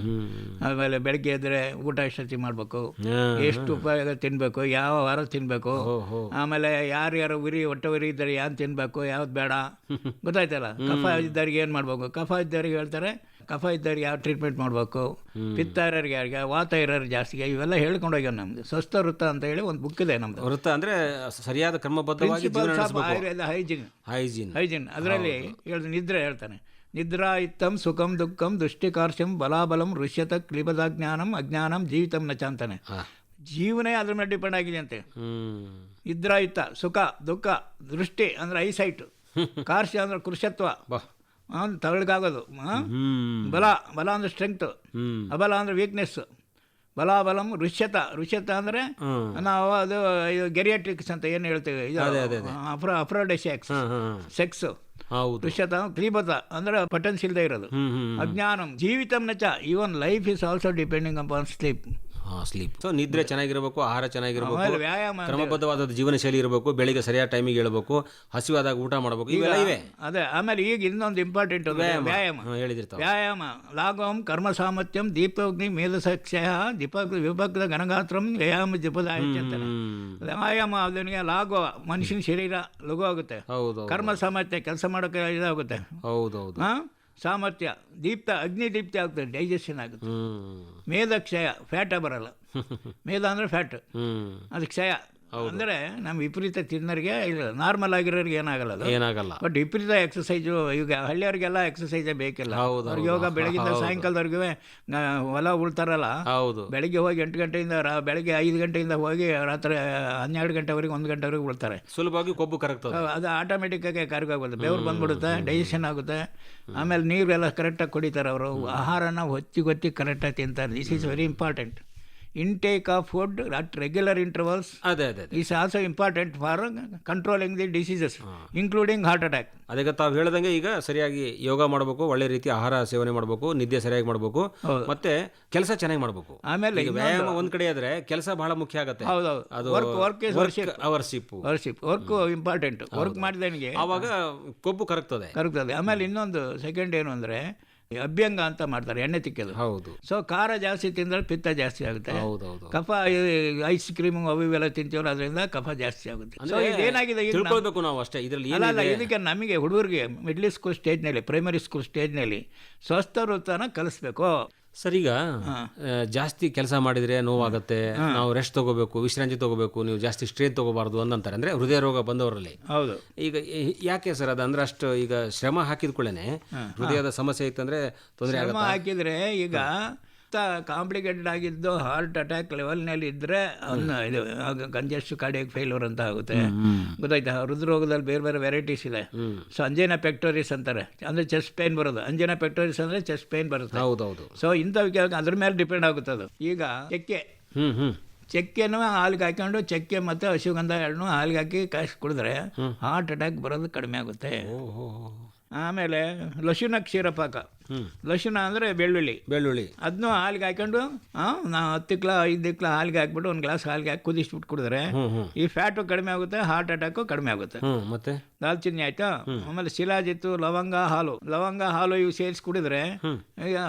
ಆಮೇಲೆ ಬೆಳಗ್ಗೆ ಎದ್ರೆ ಊಟ ಎಷ್ಟೊತ್ತಿ ಮಾಡ್ಬೇಕು, ಎಷ್ಟು ಉಪಯೋಗ ತಿನ್ಬೇಕು, ಯಾವ ವಾರ ತಿನ್ಬೇಕು, ಆಮೇಲೆ ಯಾರ್ಯಾರು ಹೊಟ್ಟೆ ಉರಿ ಇದ್ದಾರೆ ಯಾವ್ದು ತಿನ್ಬೇಕು, ಯಾವ್ದು ಬೇಡ, ಗೊತ್ತಾಯ್ತಲ್ಲ. ಕಫ ಇದ್ದವ್ರಿಗೆ ಏನು ಮಾಡ್ಬೇಕು, ಕಫ ಇದ್ದವ್ರಿಗೆ ಹೇಳ್ತಾರೆ, ಕಫ ಇದ್ದವ್ರಿಗೆ ಯಾವ ಟ್ರೀಟ್ಮೆಂಟ್ ಮಾಡಬೇಕು, ಪಿತ್ತ ಇರೋರಿಗೆ ಯಾರಿಗೆ, ವಾತ ಇರೋರು ಜಾಸ್ತಿಗೆ, ಇವೆಲ್ಲ ಹೇಳ್ಕೊಂಡು ಹೋಗ್ಯಾವ. ನಮ್ದು ಸ್ವಸ್ಥ ವೃತ್ತ ಅಂತ ಹೇಳಿ ಒಂದು ಬುಕ್ ಇದೆ ನಮ್ದು. ವೃತ್ತ ಅಂದ್ರೆ ಸರಿಯಾದ ಕ್ರಮಬದ್ಧವಾಗಿ ಆಯುರ್ವೇದ ಹೈಜಿನ್ ಅದರಲ್ಲಿ ನಿದ್ರೆ ಹೇಳ್ತಾನೆ. ನಿದ್ರಾ ಇತ್ತಂ ಸುಖಂ ದುಃಖಂ ದೃಷ್ಟಿಕಾರ್ಶ್ಯಂ ಬಲಾಬಲಂ ಋಷ್ಯತ ಕ್ಲಿಬದಾಜ್ಞಾನಂ ಅಜ್ಞಾನಂ ಜೀವಿತಂ ನಚ ಅಂತಾನೆ. ಜೀವನೇ ಅದ್ರ ಮೇಲೆ ಡಿಪೆಂಡ್ ಆಗಿದೆ ಅಂತೆ. ನಿದ್ರಾ ಇತ್ತ, ಸುಖ ದುಃಖ, ದೃಷ್ಟಿ ಅಂದ್ರೆ ಐಸೈಟ್, ಕಾರ್ಶ್ಯ ಅಂದ್ರೆ ಕೃಷತ್ವ, ತಗೊಳ್ಗಾಗೋದು, ಬಲ ಅಂದ್ರೆ ಸ್ಟ್ರೆಂಗ್ತ್, ಅಬಲ ಅಂದ್ರೆ ವೀಕ್ನೆಸ್, ಬಲಾಬಲಂ ಋಷ್ಯತ ಅಂದ್ರೆ ನಾವು ಅದು ಗೆರಿಯಾಟ್ರಿಕ್ಸ್ ಅಂತ ಏನು ಹೇಳ್ತೇವೆ, ಅಫ್ರೋಡೆಸಿಯಾಕ್ಸ್ ಸೆಕ್ಸ್. ಋಷ್ಯತ ಕ್ಲೀಬತ ಅಂದ್ರೆ ಪಟನ್ಸ್ ಇಲ್ಲದೆ ಇರೋದು. ಅಜ್ಞಾನಂ ಜೀವಿತಂ ನಚ, even life is also depending upon sleep. So ನಿದ್ರೆ ಚೆನ್ನಾಗಿರ್ಬೇಕು, ಆಹಾರ ಚೆನ್ನಾಗಿರ್ಬೇಕು, ವ್ಯಾಯಾಮ, ಕ್ರಮಬದ್ಧವಾದ ಜೀವನ ಶೈಲಿ ಇರಬೇಕು, ಬೆಳಿಗ್ಗೆ ಸರಿಯಾದ ಟೈಮಿಗೆ ಹೇಳಬೇಕು, ಹಸಿವಾದಾಗ ಊಟ ಮಾಡಬೇಕು, ಇವೆಲ್ಲ ಇವೆ. ಅದೇ ಆಮೇಲೆ ಈಗ ಇನ್ನೊಂದು ಇಂಪಾರ್ಟೆಂಟ್ ವ್ಯಾಯಾಮ ಹೇಳಿದಿರ್ತಾರೆ. ವ್ಯಾಯಾಮ ಲಾಘವಂ ಕರ್ಮ ಸಾಮರ್ಥ್ಯಂ ದೀಪೋಗ್ನಿ ಮೇಧಸಕ್ಷಯ ವಿಭಕ್ತ ಘನಗಾತ್ರಂ ವ್ಯಾಯಾಮ ಜಪದಾಯ ಅಂತಾರೆ. ವ್ಯಾಯಾಮ ಅದನಿಗೆ ಲಾಘವ, ಮನುಷ್ಯನ ಶರೀರ ಲಘು ಆಗುತ್ತೆ. ಕರ್ಮ ಸಾಮರ್ಥ್ಯ, ಕೆಲಸ ಮಾಡೋಕೆ ಇದಾಗುತ್ತೆ. ಹೌದೌದು. ಸಾಮರ್ಥ್ಯ ದೀಪ್ತ, ಅಗ್ನಿ ದೀಪ್ತಿ ಆಗುತ್ತೆ, ಡೈಜೆಷನ್ ಆಗುತ್ತೆ. ಮೇಧ ಕ್ಷಯ, ಫ್ಯಾಟ ಬರಲ್ಲ. ಮೇಧ ಅಂದರೆ ಫ್ಯಾಟ್, ಅದು ಕ್ಷಯ ಅಂದರೆ ನಮ್ಮ ವಿಪರೀತ ತಿನ್ನೋರಿಗೆ ಇಲ್ಲ, ನಾರ್ಮಲ್ ಆಗಿರೋರಿಗೆ ಏನಾಗಲ್ಲ ಅದು. ಏನಾಗಲ್ಲ. ಬಟ್ ವಿಪರೀತ ಎಕ್ಸಸೈಜು ಈಗ ಹಳ್ಳಿಯವ್ರಿಗೆಲ್ಲ ಎಕ್ಸಸೈಸೇ ಬೇಕಿಲ್ಲ. ಅವ್ರಿಗೆ ಯೋಗ ಬೆಳಗಿಂದ ಸಾಯಂಕಾಲದವರೆಗೂ ಹೊಲ ಉಳ್ತಾರಲ್ಲ, ಹೌದು. ಬೆಳಿಗ್ಗೆ ಹೋಗಿ 8 ಗಂಟೆಯಿಂದ ಬೆಳಗ್ಗೆ 5 ಗಂಟೆಯಿಂದ ಹೋಗಿ ರಾತ್ರಿ 12 ಗಂಟೆವರೆಗೆ 1 ಗಂಟೆವರೆಗೆ ಉಳ್ತಾರೆ. ಸುಲಭವಾಗಿ ಕೊಬ್ಬು ಕರಗ್ತದೆ. ಅದು ಆಟೋಮೆಟಿಕ್ಕಾಗಿ ಕರಗೋಗುತ್ತೆ, ಬೆವರು ಬಂದ್ಬಿಡುತ್ತೆ, ಡೈಜೆಷನ್ ಆಗುತ್ತೆ. ಆಮೇಲೆ ನೀರೆಲ್ಲ ಕರೆಕ್ಟಾಗಿ ಕುಡಿತಾರೆ ಅವರು. ಆಹಾರನ ಹೊತ್ತಿ ಕರೆಕ್ಟಾಗಿ ತಿಂತಾರೆ. This is very important. Intake of food at regular intervals ಅದೇ is also important for controlling the diseases including heart attack. ಅದಕ್ಕೆ ತಾವು ಹೇಳ್ದಂಗೆ ಈಗ ಸರಿಯಾಗಿ ಯೋಗ ಮಾಡಬೇಕು, ಒಳ್ಳೆ ರೀತಿ ಆಹಾರ ಸೇವನೆ ಮಾಡಬೇಕು, ನಿದ್ದೆ ಸರಿಯಾಗಿ ಮಾಡಬೇಕು, ಮತ್ತೆ ಕೆಲಸ ಚೆನ್ನಾಗಿ ಮಾಡಬೇಕು. ಆಮೇಲೆ ವ್ಯಾಯಾಮ ಒಂದ್ ಕಡೆ ಆದ್ರೆ ಕೆಲಸ ಬಹಳ ಮುಖ್ಯ ಆಗುತ್ತೆ. ಹೌದೌದು, ಅದು ವರ್ಕ್ ಇಂಪಾರ್ಟೆಂಟ್. ವರ್ಕ್ ಮಾಡಿದವನಿಗೆ ಆವಾಗ ಕೊಬ್ಬು ಕರಗ್ತದೆ. ಆಮೇಲೆ ಇನ್ನೊಂದು ಸೆಕೆಂಡ್ ಏನು ಅಂದ್ರೆ ಅಭ್ಯಂಗ ಅಂತ ಮಾಡ್ತಾರೆ, ಎಣ್ಣೆ ತಿಕ್ಕೋದು. ಹೌದು. ಸೊ ಖಾರ ಜಾಸ್ತಿ ತಿಂದ್ರೆ ಪಿತ್ತ ಜಾಸ್ತಿ ಆಗುತ್ತೆ. ಹೌದೌದು. ಕಫ ಐಸ್ ಕ್ರೀಮು ಅವು ಇವೆಲ್ಲ ತಿಂತೀವಲ್ಲ, ಅದರಿಂದ ಕಫ ಜಾಸ್ತಿ ಆಗುತ್ತೆ. ಸೊ ಇದೇನಾಗಿದೆ ತಿಳ್ಕೊಳ್ಬೇಕು ನಾವು ಅಷ್ಟೇ ಇದರಲ್ಲಿ. ಅಲ್ಲ, ಇದಕ್ಕೆ ನಮಗೆ ಹುಡುಗರಿಗೆ ಮಿಡ್ಲ್ ಸ್ಕೂಲ್ ಸ್ಟೇಜ್ನಲ್ಲಿ, ಪ್ರೈಮರಿ ಸ್ಕೂಲ್ ಸ್ಟೇಜ್ನಲ್ಲಿ ಸ್ವಸ್ಥ ವೃತ್ತನ ಕಲಿಸ್ಬೇಕು. ಸರ್, ಈಗ ಜಾಸ್ತಿ ಕೆಲಸ ಮಾಡಿದ್ರೆ ನೋವಾಗುತ್ತೆ, ನಾವು ರೆಸ್ಟ್ ತಗೋಬೇಕು, ವಿಶ್ರಾಂತಿ ತಗೋಬೇಕು, ನೀವು ಜಾಸ್ತಿ ಸ್ಟ್ರೇನ್ ತಗೋಬಾರ್ದು ಅಂತಾರೆ. ಅಂದ್ರೆ ಹೃದಯ ರೋಗ ಬಂದವರಲ್ಲಿ. ಹೌದು. ಈಗ ಯಾಕೆ ಸರ್ ಅದು ಅಂದ್ರೆ ಅಷ್ಟು ಈಗ ಶ್ರಮ ಹಾಕಿದ ಕೂಡಲೇ ಹೃದಯದ ಸಮಸ್ಯೆ ಇತ್ತಂದ್ರೆ ತೊಂದರೆ ಆಗುತ್ತೆ. ಹಾಕಿದ್ರೆ ಈಗ ಕಾಂಪ್ಲಿಕೇಟೆಡ್ ಆಗಿದ್ದು ಹಾರ್ಟ್ ಅಟ್ಯಾಕ್ ಲೆವೆಲ್ನಲ್ಲಿ ಇದ್ದರೆ ಇದು ಕಂಜೆಸ್ಟ್ ಕಾರ್ಡಿಯಾಕ್ ಫೇಲ್ಯೂರ್ ಅಂತ ಆಗುತ್ತೆ. ಗೊತ್ತಾಯ್ತಾ? ಹೃದ್ರೋಗದಲ್ಲಿ ಬೇರೆ ಬೇರೆ ವೆರೈಟೀಸ್ ಇದೆ. ಸೊ ಅಂಜೈನಾ ಪೆಕ್ಟೋರಿಸ್ ಅಂತಾರೆ, ಅಂದರೆ ಚೆಸ್ಟ್ ಪೇನ್ ಬರೋದು. ಅಂಜೈನಾ ಪೆಕ್ಟೋರಿಸ್ ಅಂದರೆ ಚೆಸ್ಟ್ ಪೇನ್ ಬರುತ್ತೆ. ಹೌದೌದು. ಸೊ ಇಂಥವಕ್ಕೆ ಅದ್ರ ಮೇಲೆ ಡಿಪೆಂಡ್ ಆಗುತ್ತೆ ಅದು. ಈಗ ಚಕ್ಕೆನೂ ಹಾಲಿಗೆ ಹಾಕೊಂಡು, ಚಕ್ಕೆ ಮತ್ತು ಹಸಿಗಂಧ ಎರಡನ್ನೂ ಹಾಲಿಗೆ ಹಾಕಿ ಕಾಯಿಸಿ ಕುಡಿದ್ರೆ ಹಾರ್ಟ್ ಅಟ್ಯಾಕ್ ಬರೋದು ಕಡಿಮೆ ಆಗುತ್ತೆ. ಆಮೇಲೆ ಲಶುನ ಕ್ಷೀರಪಾಕ. ಲಶುನ ಅಂದರೆ ಬೆಳ್ಳುಳ್ಳಿ ಅದನ್ನು ಹಾಲಿಗೆ ಹಾಕೊಂಡು ನಾವು 10 ಕಿಲೋ 5 ಕಿಲೋ ಹಾಲಿಗೆ ಹಾಕ್ಬಿಟ್ಟು 1 ಗ್ಲಾಸ್ ಹಾಲಿಗೆ ಹಾಕಿ ಕುದಿಸ್ಬಿಟ್ಟು ಕುಡಿದ್ರೆ ಈ ಫ್ಯಾಟು ಕಡಿಮೆ ಆಗುತ್ತೆ, ಹಾರ್ಟ್ ಅಟ್ಯಾಕು ಕಡಿಮೆ ಆಗುತ್ತೆ. ಮತ್ತೆ ದಾಲ್ಚಿನ್ನಿ ಆಯ್ತಾ, ಆಮೇಲೆ ಶಿಲಾಜಿತ್ತು, ಲವಂಗ ಹಾಲು ಇವು ಸೇರಿಸಿ ಕುಡಿದ್ರೆ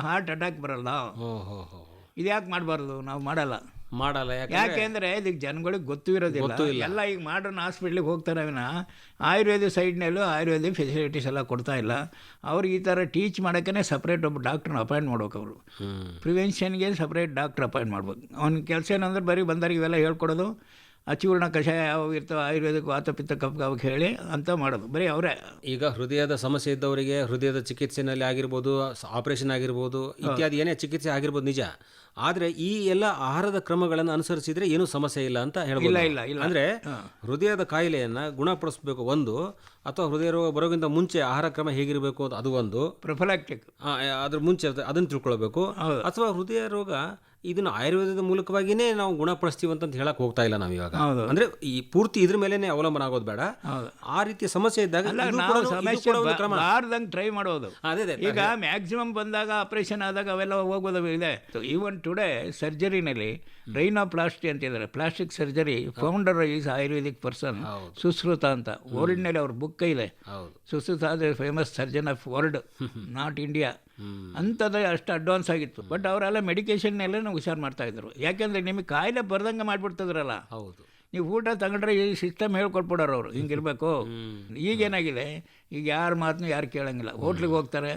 ಹಾರ್ಟ್ ಅಟ್ಯಾಕ್ ಬರಲ್ಲ. ಇದು ಯಾಕೆ ಮಾಡಬಾರ್ದು? ನಾವು ಮಾಡಲ್ಲ. ಯಾಕೆಂದ್ರೆ ಇದಕ್ಕೆ ಜನಗಳಿಗೆ ಗೊತ್ತೂ ಇರೋದಿಲ್ಲ. ಎಲ್ಲ ಈಗ ಮಾಡರ್ನ್ ಹಾಸ್ಪಿಟ್ಲಿಗೆ ಹೋಗ್ತಾರೆ ವಿನ ಆಯುರ್ವೇದಿಕ್ ಸೈಡ್ನಲ್ಲೂ ಆಯುರ್ವೇದಿಕ್ ಫೆಸಿಲಿಟೀಸ್ ಎಲ್ಲ ಕೊಡ್ತಾ ಇಲ್ಲ. ಅವ್ರಿಗೆ ಈ ಥರ ಟೀಚ್ ಮಾಡೋಕ್ಕೇ ಸಪ್ರೇಟ್ ಒಬ್ಬ ಡಾಕ್ಟ್ರನ್ನ ಅಪಾಯಿಂಟ್ ಮಾಡ್ಬೇಕು. ಅವರು ಪ್ರಿವೆನ್ಷನ್ಗೆ ಸಪ್ರೇಟ್ ಡಾಕ್ಟ್ರ್ ಅಪಾಯಿಂಟ್ ಮಾಡ್ಬೇಕು. ಅವ್ನ ಕೆಲಸ ಏನಂದ್ರೆ ಬರೀ ಬಂದವ್ರಿಗೆ ಇವೆಲ್ಲ ಹೇಳ್ಕೊಡೋದು, ಅಚೂರ್ಣ ಕಷಾಯ ಯಾವ ಇರ್ತವೆ ಆಯುರ್ವೇದಿಕ್ ವಾತಪಿತ್ತ ಕಫ ಹೇಳಿ ಅಂತ ಮಾಡೋದು, ಬರೀ ಅವರೇ. ಈಗ ಹೃದಯದ ಸಮಸ್ಯೆ ಇದ್ದವರಿಗೆ ಹೃದಯದ ಚಿಕಿತ್ಸೆನಲ್ಲಿ ಆಗಿರ್ಬೋದು, ಆಪರೇಷನ್ ಆಗಿರ್ಬೋದು, ಇತ್ಯಾದಿ ಏನೇ ಚಿಕಿತ್ಸೆ ಆಗಿರ್ಬೋದು ನಿಜ. ಆದರೆ ಈ ಎಲ್ಲ ಆಹಾರದ ಕ್ರಮಗಳನ್ನು ಅನುಸರಿಸಿದ್ರೆ ಏನೂ ಸಮಸ್ಯೆ ಇಲ್ಲ ಅಂತ ಹೇಳ್ಬೋದು. ಅಂದರೆ ಹೃದಯದ ಕಾಯಿಲೆಯನ್ನು ಗುಣಪಡಿಸಬೇಕು ಒಂದು, ಅಥವಾ ಹೃದಯ ರೋಗ ಬರೋಕ್ಕಿಂತ ಮುಂಚೆ ಆಹಾರ ಕ್ರಮ ಹೇಗಿರಬೇಕು ಅಂತ ಅದು ಒಂದು ಪ್ರೊಫಿಲಾಕ್ಟಿಕ್, ಅದ್ರ ಮುಂಚೆ ಅದನ್ನು ತಿಳ್ಕೊಳ್ಬೇಕು. ಅಥವಾ ಹೃದಯ ರೋಗ ಇದನ್ನು ಆಯುರ್ವೇದದ ಮೂಲಕವಾಗಿಯೇ ನಾವು ಗುಣಪಡಿಸ್ತೀವಿ ಅಂತ ಹೇಳಕ್ ಹೋಗ್ತಾ ಇಲ್ಲ ನಾವು ಇವಾಗ. ಅಂದ್ರೆ ಈ ಪೂರ್ತಿ ಇದ್ರ ಮೇಲೆನೆ ಅವಲಂಬನ ಆಗೋದು ಬೇಡ. ಆ ರೀತಿಯ ಸಮಸ್ಯೆ ಇದ್ದಾಗ ಟ್ರೈ ಮಾಡೋದು. ಈಗ ಮ್ಯಾಕ್ಸಿಮಮ್ ಬಂದಾಗ ಆಪರೇಷನ್ ಆದಾಗ ಅವೆಲ್ಲ ಹೋಗೋದು ಇದೆ. ಈವನ್ ಟುಡೇ ಸರ್ಜರಿನಲ್ಲಿ ರೈನೋಪ್ಲಾಸ್ಟಿ ಅಂತಿದ್ದಾರೆ, plastic surgery. Founder is Ayurvedic person, Sushruta ಅಂತ. ವರ್ಲ್ಡ್ನಲ್ಲಿ ಅವ್ರ ಬುಕ್ ಇದೆ. Sushruta famous surgeon of world, not India. ಅಂಥದ್ದು ಅಷ್ಟು ಅಡ್ವಾನ್ಸ್ ಆಗಿತ್ತು. ಬಟ್ ಅವರೆಲ್ಲ ಮೆಡಿಕೇಶನ್ನೆಲ್ಲ ನಾವು ಹುಷಾರು ಮಾಡ್ತಾಯಿದ್ರು. ಯಾಕೆಂದರೆ ನಿಮಗೆ ಕಾಯಿಲೆ ಬರ್ದಂಗೆ ಮಾಡಿಬಿಡ್ತಿದ್ರಲ್ಲ. ಹೌದು, ನೀವು ಊಟ ತಗೊಂಡ್ರೆ ಈ ಸಿಸ್ಟಮ್ ಹೇಳ್ಕೊಟ್ಬಿಡೋರು ಅವರು ಹಿಂಗಿರಬೇಕು. ಈಗೇನಾಗಿದೆ, ಈಗ ಯಾರ ಮಾತನ್ನು ಯಾರು ಕೇಳೋಂಗಿಲ್ಲ. ಹೋಟ್ಲಿಗೆ ಹೋಗ್ತಾರೆ,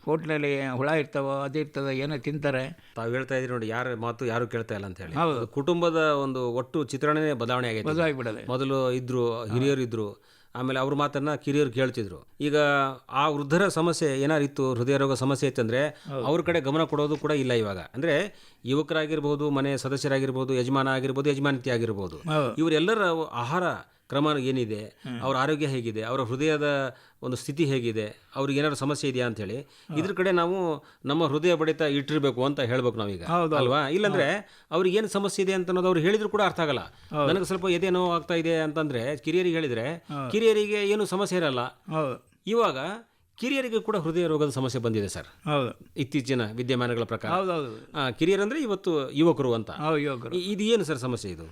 ಹೋಟ್ಲಲ್ಲಿ ಹುಳ ಇರ್ತಾವೋ ಅದು ಇರ್ತದೆ, ಏನೋ ತಿಂತಾರೆ. ತಾವು ಹೇಳ್ತಾ ಇದ್ದೀರಿ ನೋಡಿ, ಯಾರ ಮಾತು ಯಾರು ಕೇಳ್ತಾ ಇಲ್ಲ ಅಂತ ಹೇಳಿ. ಹೌದು, ಕುಟುಂಬದ ಒಂದು ಒಟ್ಟು ಚಿತ್ರಣನೇ ಬದಲಾವಣೆಯಾಗಿಬಿಡೋದು. ಮೊದಲು ಇದ್ರು ಹಿರಿಯರು ಇದ್ರು, ಆಮೇಲೆ ಅವ್ರ ಮಾತನ್ನ ಕಿರಿಯರು ಕೇಳ್ತಿದ್ರು. ಈಗ ಆ ವೃದ್ಧರ ಸಮಸ್ಯೆ ಏನಾರಿತ್ತು, ಹೃದಯ ರೋಗ ಸಮಸ್ಯೆ ಇತ್ತಂದ್ರೆ ಅವ್ರ ಕಡೆ ಗಮನ ಕೊಡೋದು ಕೂಡ ಇಲ್ಲ ಇವಾಗ. ಅಂದ್ರೆ ಯುವಕರಾಗಿರ್ಬೋದು, ಮನೆ ಸದಸ್ಯರಾಗಿರ್ಬೋದು, ಯಜಮಾನ ಆಗಿರ್ಬೋದು, ಯಜಮಾನತಿ ಆಗಿರ್ಬೋದು, ಇವರೆಲ್ಲರ ಆಹಾರ ಕ್ರಮ ಏನಿದೆ, ಅವ್ರ ಆರೋಗ್ಯ ಹೇಗಿದೆ, ಅವರ ಹೃದಯದ ಒಂದು ಸ್ಥಿತಿ ಹೇಗಿದೆ, ಅವ್ರಿಗೆ ಏನಾದ್ರು ಸಮಸ್ಯೆ ಇದೆಯಾ ಅಂತ ಹೇಳಿ ಇದ್ರ ಕಡೆ ನಾವು ನಮ್ಮ ಹೃದಯ ಬಡಿತ ಇಟ್ಟಿರ್ಬೇಕು ಅಂತ ಹೇಳ್ಬೇಕು ನಾವೀಗ, ಅಲ್ವಾ? ಇಲ್ಲಾಂದ್ರೆ ಅವ್ರಿಗೆ ಏನು ಸಮಸ್ಯೆ ಇದೆ ಅಂತ ಅನ್ನೋದು ಅವ್ರು ಹೇಳಿದ್ರು ಕೂಡ ಅರ್ಥ ಆಗಲ್ಲ. ನನಗೆ ಸ್ವಲ್ಪ ಎದೆ ನೋವು ಆಗ್ತಾ ಇದೆ ಅಂತಂದ್ರೆ ಕಿರಿಯರಿಗೆ ಹೇಳಿದ್ರೆ ಕಿರಿಯರಿಗೆ ಏನು ಸಮಸ್ಯೆ ಇರಲ್ಲ. ಇವಾಗ ಕಿರಿಯರಿಗೆ ಕೂಡ ಹೃದಯ ರೋಗದ ಸಮಸ್ಯೆ ಬಂದಿದೆ ಸರ್. ಹೌದು, ಇತ್ತೀಚಿನ ವಿದ್ಯಮಾನಗಳ ಪ್ರಕಾರ. ಹೌದೌದು, ಕಿರಿಯರಂದ್ರೆ ಇವತ್ತು ಯುವಕರು ಅಂತ. ಯುವಕರು. ಇದು ಏನು ಸರ್ ಸಮಸ್ಯೆ ಇದು?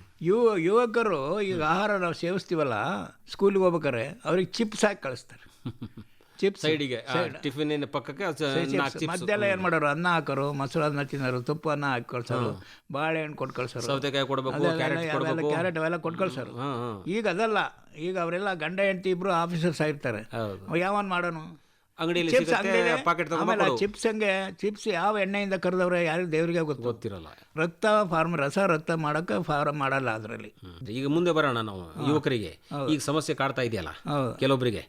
ಯುವಕರು ಈಗ ಆಹಾರ ನಾವು ಸೇವಿಸ್ತೀವಲ್ಲ, ಸ್ಕೂಲಿಗೆ ಹೋಗ್ಬೇಕಾರೆ ಅವ್ರಿಗೆ ಚಿಪ್ಸ್ ಹಾಕಿ ಕಳಿಸ್ತಾರೆ. ಚಿಪ್ಸ್ ಸೈಡಿಗೆ, ಟಿಫಿನ್ ಪಕ್ಕಕ್ಕೆ ಮದ್ದೆಲ್ಲ ಏನು ಮಾಡೋರು, ಅನ್ನ ಹಾಕೋರು, ಮೊಸರು ಅನ್ನ ತಿನ್ನೋರು, ತುಪ್ಪ ಅನ್ನ ಹಾಕಿ ಕಳ್ಸೋರು, ಬಾಳೆಹಣ್ಣು ಕೊಟ್ಟು ಕಳ್ಸೋರು, ಸೌತೆಕಾಯಿ ಕೊಡಬೇಕು, ಕ್ಯಾರೆಟ್ ಅವೆಲ್ಲ ಕೊಟ್ಟು ಕಳ್ಸೋರು. ಈಗ ಅದಲ್ಲ, ಈಗ ಅವರೆಲ್ಲ ಗಂಡ ಹೆಂಡತಿ ಇಬ್ರು ಆಫೀಸರ್ಸ್ ಆಗಿರ್ತಾರೆ. ಯಾವನ್ ಮಾಡೋನು? ಅಂಗಡಿಯಲ್ಲಿ ಚಿಪ್ಸ್ ಸಿಗುತ್ತೆ, ಅಂಗಡಿಯಲ್ಲಿ ಪಾಕೆಟ್ ಆಮೇಲೆ ತಗೊಂಡು ಚಿಪ್ಸ್ ಹಂಗೆ ಚಿಪ್ಸ್ ಯಾವ ಎಣ್ಣೆಯಿಂದ ಕರೆದವ್ರೆ ಯಾರಿಗೆ ದೇವರಿಗೆ ಗೊತ್ತಿರಲ್ಲ. ರಕ್ತ ಮಾಡೋಕ್ಕೆ ಫಾರ್ಮ್ ಮಾಡಲ್ಲ ಅದರಲ್ಲಿ. ಈಗ ಮುಂದೆ ಬರೋಣ ನಾವು ಯುವಕರಿಗೆ. ಈಗ ಸಮಸ್ಯೆ ಕಾಡ್ತಾ ಇದೆಯಲ್ಲ ಹೌದು. ಕೆಲವೊಬ್ಬರಿಗೆ,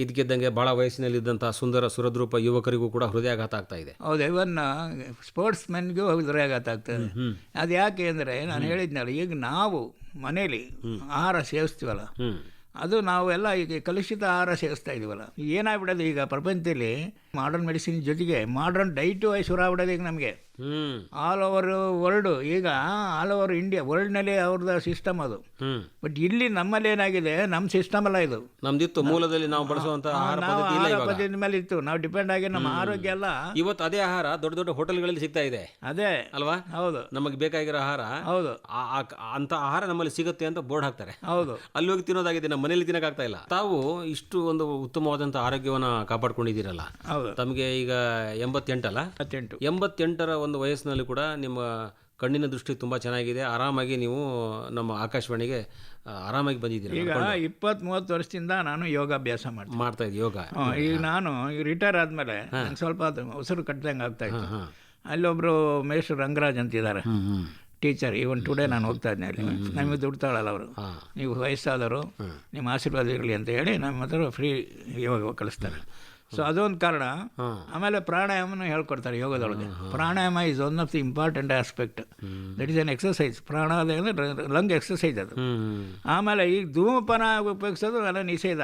ಇದಕ್ಕಿದ್ದಂಗೆ ಭಾಳ ವಯಸ್ಸಿನಲ್ಲಿದ್ದಂಥ ಸುಂದರ ಸುರದ್ರೂಪ ಯುವಕರಿಗೂ ಕೂಡ ಹೃದಯಾಘಾತ ಆಗ್ತಾ ಇದೆ. ಹೌದು, ಇವನ್ ಸ್ಪೋರ್ಟ್ಸ್ ಮೆನ್ಗೂ ಹೃದಯಾಘಾತ ಆಗ್ತದೆ. ಅದು ಯಾಕೆ ಅಂದರೆ ನಾನು ಹೇಳಿದ್ನಲ್ಲ, ಈಗ ನಾವು ಮನೇಲಿ ಆಹಾರ ಸೇವಿಸ್ತೀವಲ್ಲ, ಅದು ನಾವೆಲ್ಲ ಈಗ ಕಲುಷಿತ ಆಹಾರ ಸೇವಿಸ್ತಾ ಇದೀವಲ್ಲ. ಏನಾಗ್ಬಿಡೋದು ಈಗ ಪ್ರಪಂಚದಲ್ಲಿ ಮಾಡರ್ನ್ ಮೆಡಿಸಿನ್ ಜೊತೆಗೆ ಮಾಡರ್ನ್ ಡೈಟು ಶುರು ಆಗ್ಬಿಡೋದು ಈಗ ನಮಗೆ. ಆಲ್ ಓವರ್ ವರ್ಲ್ಡು, ಈಗ ಆಲ್ ಓವರ್ ಇಂಡಿಯಾ ವರ್ಲ್ಡ್ನಲ್ಲಿ ಅವ್ರದ್ದು ಸಿಸ್ಟಮ್ ಅದು. ಬಟ್ ಇಲ್ಲಿ ನಮ್ಮಲ್ಲಿ ಏನಾಗಿದೆ, ನಮ್ಮ ಸಿಸ್ಟಮ್ ಅಲ್ಲ ಇದು. ನಮ್ದಿತ್ತು ಮೂಲದಲ್ಲಿ ನಾವು ಬಳಸುವಂತ ಆಹಾರ ನಾವು ಪದ್ಧತಿ ಇಲ್ಲ ಆಹಾರ ಇವಾಗ. ಪದ್ಧತಿ ಮೇಲೆ ಇತ್ತು, ನಾವು ಡಿಪೆಂಡ್ ಆಗಿ ನಮ್ಮ ಆರೋಗ್ಯ ಎಲ್ಲ ಇವತ್ತು ಅದೇ ಆಹಾರ ದೊಡ್ಡ ದೊಡ್ಡ ಹೋಟೆಲ್ಗಳಲ್ಲಿ ಸಿಗ್ತಾ ಇದೆ ಅದೇ ಅಲ್ವಾ? ಹೌದು ನಮಗೆ ಬೇಕಾಗಿರೋ ಆಹಾರ, ಹೌದು ಅಂತ ಆಹಾರ ನಮ್ಮಲ್ಲಿ ಸಿಗುತ್ತೆ ಅಂತ ಬೋರ್ಡ್ ಹಾಕ್ತಾರೆ. ಹೌದು ಅಲ್ಲಿ ಹೋಗಿ ತಿನ್ನೋದಾಗಿದೆ, ನಮ್ಮ ಮನೇಲಿ ತಿನ್ನೋಕ್ಕಾಗ್ತಾ ಇಲ್ಲ. ತಾವು ಇಷ್ಟು ಒಂದು ಉತ್ತಮವಾದಂಥ ಆರೋಗ್ಯವನ್ನು ಕಾಪಾಡ್ಕೊಂಡಿದ್ದೀರಲ್ಲ. ಹೌದು. ತಮಗೆ ಈಗ 88 ಅಲ್ಲ? 88ರ ಒಂದು ವಯಸ್ಸಿನಲ್ಲಿ ಕೂಡ ನಿಮ್ಮ ಕಣ್ಣಿನ ದೃಷ್ಟಿ ತುಂಬ ಚೆನ್ನಾಗಿದೆ. ಆರಾಮಾಗಿ ನೀವು ನಮ್ಮ ಆಕಾಶವಾಣಿಗೆ ಆರಾಮಾಗಿ ಬಂದಿದ್ದೀರಿ. ಈಗ 20-30 ವರ್ಷದಿಂದ ನಾನು ಯೋಗಾಭ್ಯಾಸ ಮಾಡ್ತಾ ಇದ್ದೀವಿ ಯೋಗ. ಈಗ ನಾನು ರಿಟೈರ್ ಆದಮೇಲೆ ಸ್ವಲ್ಪ ಉಸಿರು ಕಟ್ಟದಂಗೆ ಆಗ್ತಾ ಇತ್ತು. ಅಲ್ಲೊಬ್ಬರು ಮೇಷ್ಟ್ರು ರಂಗರಾಜ್ ಅಂತಿದ್ದಾರೆ, ಟೀಚರ್. ಇವನ್ ಟುಡೇ ನಾನು ಹೋಗ್ತಾ ಇದ್ದೆ ಅಲ್ಲಿ. ನಮಗೆ ದುಡ್ಡು ತಗೊಳ್ಳಲ್ಲ ಅವರು. ನೀವು ವಯಸ್ಸಾದವರು, ನಿಮ್ಮ ಆಶೀರ್ವಾದ ಇರಲಿ ಅಂತ ಹೇಳಿ ನಮ್ಮ ಹತ್ರ ಫ್ರೀ ಯೋಗ ಕಳಿಸ್ತಾರೆ. ಸೊ ಅದೊಂದು ಕಾರಣ. ಆಮೇಲೆ ಪ್ರಾಣಾಯಾಮನೂ ಹೇಳ್ಕೊಡ್ತಾರೆ ಯೋಗದೊಳಗೆ. Pranayama is one of the important aspect. That is an exercise. Pranayama ಅಂದರೆ ಲಂಗ್ ಎಕ್ಸಸೈಸ್ ಅದು. ಆಮೇಲೆ ಈಗ ಧೂಮಪಾನ ಉಪಯೋಗಿಸೋದು ಎಲ್ಲ ನಿಷೇಧ.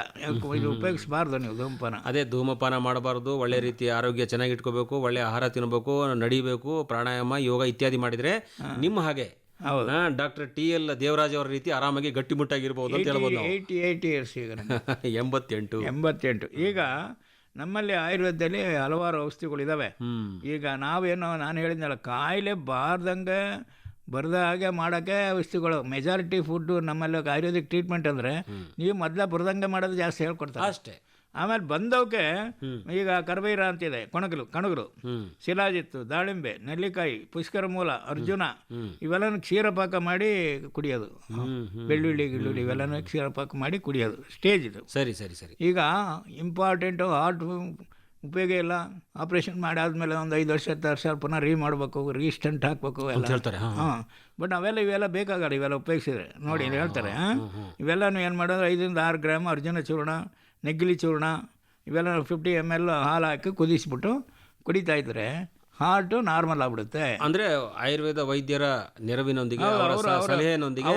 ಇದು ಉಪಯೋಗಿಸಬಾರ್ದು ನೀವು ಧೂಮಪಾನ. ಅದೇ ಧೂಮಪಾನ ಮಾಡಬಾರ್ದು, ಒಳ್ಳೆ ರೀತಿಯ ಆರೋಗ್ಯ ಚೆನ್ನಾಗಿ ಇಟ್ಕೋಬೇಕು, ಒಳ್ಳೆ ಆಹಾರ ತಿನ್ನಬೇಕು, ನಡಿಬೇಕು, ಪ್ರಾಣಾಯಾಮ ಯೋಗ ಇತ್ಯಾದಿ ಮಾಡಿದರೆ ನಿಮ್ಮ ಹಾಗೆ ಡಾಕ್ಟರ್ TL ದೇವರಾಜ್ ಅವರ ರೀತಿ ಆರಾಮಾಗಿ ಗಟ್ಟಿಮುಟ್ಟಾಗಿರ್ಬೋದು ಅಂತ ಹೇಳ್ಬೋದು. 88 ಇಯರ್ಸ್ ಈಗ 88. ಈಗ ನಮ್ಮಲ್ಲಿ ಆಯುರ್ವೇದದಲ್ಲಿ ಹಲವಾರು ಔಷಧಿಗಳಿದ್ದಾವೆ. ಈಗ ನಾವೇನೋ ನಾನು ಹೇಳಿದ್ನಲ್ಲ, ಕಾಯಿಲೆ ಬಾರ್ದಂಗೆ ಬರದ ಹಾಗೆ ಮಾಡೋಕ್ಕೆ ಔಷಧಿಗಳು. ಮೆಜಾರಿಟಿ ಫುಡ್ಡು ನಮ್ಮಲ್ಲಿ ಆಯುರ್ವೇದಿಕ್ ಟ್ರೀಟ್ಮೆಂಟ್ ಅಂದರೆ ನೀವು ಮೊದಲೇ ಬರದಂಗೆ ಮಾಡೋದು ಜಾಸ್ತಿ ಹೇಳ್ಕೊಡ್ತಾರೆ ಅಷ್ಟೇ. ಆಮೇಲೆ ಬಂದವಕ್ಕೆ ಈಗ ಕರ್ಬೈರ ಅಂತಿದೆ, ಕಣಗಲು, ಶಿಲಾಜಿತ್ತು, ದಾಳಿಂಬೆ, ನೆಲ್ಲಿಕಾಯಿ, ಪುಷ್ಕರ ಮೂಲ, ಅರ್ಜುನ, ಇವೆಲ್ಲನೂ ಕ್ಷೀರಪಾಕ ಮಾಡಿ ಕುಡಿಯೋದು. ಬೆಳ್ಳುಳ್ಳಿ ಗಿಳ್ಳುಳ್ಳಿ ಇವೆಲ್ಲನೂ ಕ್ಷೀರಪಾಕ ಮಾಡಿ ಕುಡಿಯೋದು ಸ್ಟೇಜ್ ಇದು. ಸರಿ. ಈಗ ಇಂಪಾರ್ಟೆಂಟು ಹಾರ್ಟ್ ಉಪಯೋಗ ಇಲ್ಲ. ಆಪ್ರೇಷನ್ ಮಾಡಿ ಆದಮೇಲೆ ಒಂದು 5 ವರ್ಷ 10 ವರ್ಷ ಪುನಃ ಮಾಡಬೇಕು, ರೀಸ್ಟೆಂಟ್ ಹಾಕಬೇಕು ಎಲ್ಲ ಹೇಳ್ತಾರೆ. ಬಟ್ ಇವೆಲ್ಲ ಬೇಕಾಗಲ್ಲ, ಇವೆಲ್ಲ ಉಪಯೋಗಿಸಿದ್ರೆ ನೋಡಿ ಹೇಳ್ತಾರೆ. ಇವೆಲ್ಲನೂ ಏನು ಮಾಡೋದು, 5-6 ಗ್ರಾಮ್ ಅರ್ಜುನ ಚೂರ್ಣ, ನೆಗ್ಗಿಲಿ ಚೂರ್ಣ, ಇವೆಲ್ಲ 50 ml ಹಾಲು ಹಾಕಿ ಕುದಿಸ್ಬಿಟ್ಟು ಕುಡಿತಾ ಇದ್ರೆ ಹಾರ್ಟು ನಾರ್ಮಲ್ ಆಗ್ಬಿಡುತ್ತೆ. ಅಂದರೆ ಆಯುರ್ವೇದ ವೈದ್ಯರ ನೆರವಿನೊಂದಿಗೆ, ಸಲಹೆಯೊಂದಿಗೆ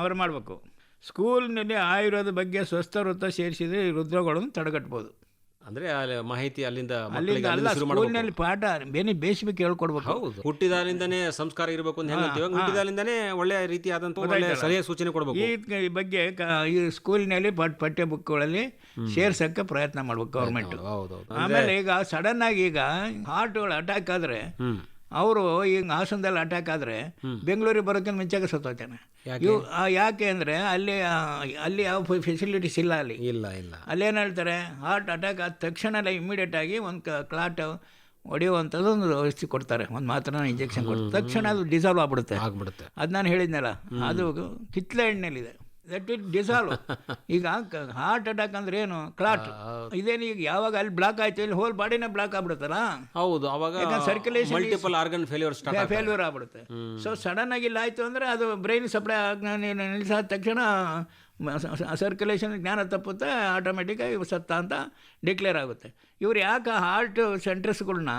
ಅವ್ರು ಮಾಡಬೇಕು. ಸ್ಕೂಲ್ನಲ್ಲಿ ಆಯುರ್ವೇದ ಬಗ್ಗೆ ಸ್ವಸ್ಥ ವೃತ್ತ ಸೇರಿಸಿದರೆ ಈ ಹೃದ್ರೋಗಗಳನ್ನು ತಡೆಗಟ್ಬೋದು. ಅಂದರೆ ಮಾಹಿತಿ ಅಲ್ಲಿಂದ ಸ್ಕೂಲ್ನಲ್ಲಿ ಪಾಠ ಬೇಸಿಗೆ ಹೇಳ್ಕೊಡ್ಬೇಕು. ಹೌದು, ಹುಟ್ಟಿದಾಲಿಂದನೇ ಸಂಸ್ಕಾರ ಇರಬೇಕು ಅಂತ ಹೇಳ್ತೀವಿ. ಹುಟ್ಟಿದಾಲಿಂದನೇ ಒಳ್ಳೆಯ ರೀತಿಯಾದಂಥ ಸಲಹೆ ಸೂಚನೆ ಕೊಡಬೇಕು. ಈ ಬಗ್ಗೆ ಈ ಸ್ಕೂಲಿನಲ್ಲಿ ಪಠ್ಯ ಬುಕ್ಗಳಲ್ಲಿ ಸೇರ್ಸಕ್ಕೆ ಪ್ರಯತ್ನ ಮಾಡ್ಬೇಕು ಗೌರ್ಮೆಂಟ್. ಆಮೇಲೆ ಈಗ ಸಡನ್ ಆಗಿ ಈಗ ಹಾರ್ಟ್ಗಳು ಅಟ್ಯಾಕ್ ಆದರೆ, ಅವರು ಈಗ ಹಾಸನದಲ್ಲಿ ಅಟ್ಯಾಕ್ ಆದರೆ ಬೆಂಗಳೂರಿಗೆ ಬರೋಕ್ಕಿಂತ ಮುಂಚೆಗೆ ಸತ್ತೋಗ್ತಾನೆ. ಯಾಕೆ ಅಂದರೆ ಅಲ್ಲಿ ಯಾವ ಫೆಸಿಲಿಟೀಸ್ ಇಲ್ಲ. ಅಲ್ಲೇನು ಹೇಳ್ತಾರೆ, ಹಾರ್ಟ್ ಅಟ್ಯಾಕ್ ಆದ ತಕ್ಷಣ ಇಮ್ಮಿಡಿಯೇಟ್ ಆಗಿ ಒಂದು ಕ್ಲಾಟ್ ಹೊಡೆಯುವಂಥದ್ದು ಒಂದು ಔಷಧಿ ಕೊಡ್ತಾರೆ, ಒಂದು ಮಾತ್ರ ಇಂಜೆಕ್ಷನ್ ಕೊಡ್ತಾರೆ. ತಕ್ಷಣ ಅದು ಡಿಸಾಲ್ವ್ ಆಗ್ಬಿಡುತ್ತೆ. ಅದು ನಾನು ಹೇಳಿದ್ನಲ್ಲ, ಅದು ಕಿತ್ಲೆ ಎಣ್ಣೆಲಿದೆ, ದಟ್ ವಿಲ್ ಡಿಸಾಲ್ವ್. ಈಗ ಹಾರ್ಟ್ ಅಟ್ಯಾಕ್ ಅಂದ್ರೆ ಏನು, ಕ್ಲಾಟ್. ಇದೇನು ಈಗ ಯಾವಾಗ ಅಲ್ಲಿ ಬ್ಲಾಕ್ ಆಯ್ತು, ಇಲ್ಲಿ ಹೋಲ್ ಬಾಡಿನೇ ಬ್ಲಾಕ್ ಆಗ್ಬಿಡುತ್ತಲ್ಲ. ಹೌದು, ಅವಾಗ ಸರ್ಕ್ಯುಲೇಷನ್ ಮಲ್ಟಿಪಲ್ ಆರ್ಗನ್ ಫೇಲ್ಯೂರ್ ಆಗ್ಬಿಡುತ್ತೆ. ಸೊ ಸಡನ್ ಆಗಿ ಇಲ್ಲ ಆಯ್ತು ಅಂದರೆ ಅದು ಬ್ರೈನ್ ಸಪ್ಲೈ ನಿಲ್ಲಿಸಾದ ತಕ್ಷಣ ಸರ್ಕ್ಯುಲೇಷನ್ ಜ್ಞಾನ ತಪ್ಪುತ್ತೆ, ಆಟೋಮೆಟಿಕ್ಕಾಗಿ ಸತ್ತ ಅಂತ ಡಿಕ್ಲೇರ್ ಆಗುತ್ತೆ. ಇವ್ರು ಯಾಕೆ ಹಾರ್ಟ್ ಸೆಂಟರ್ಸ್ಗಳನ್ನ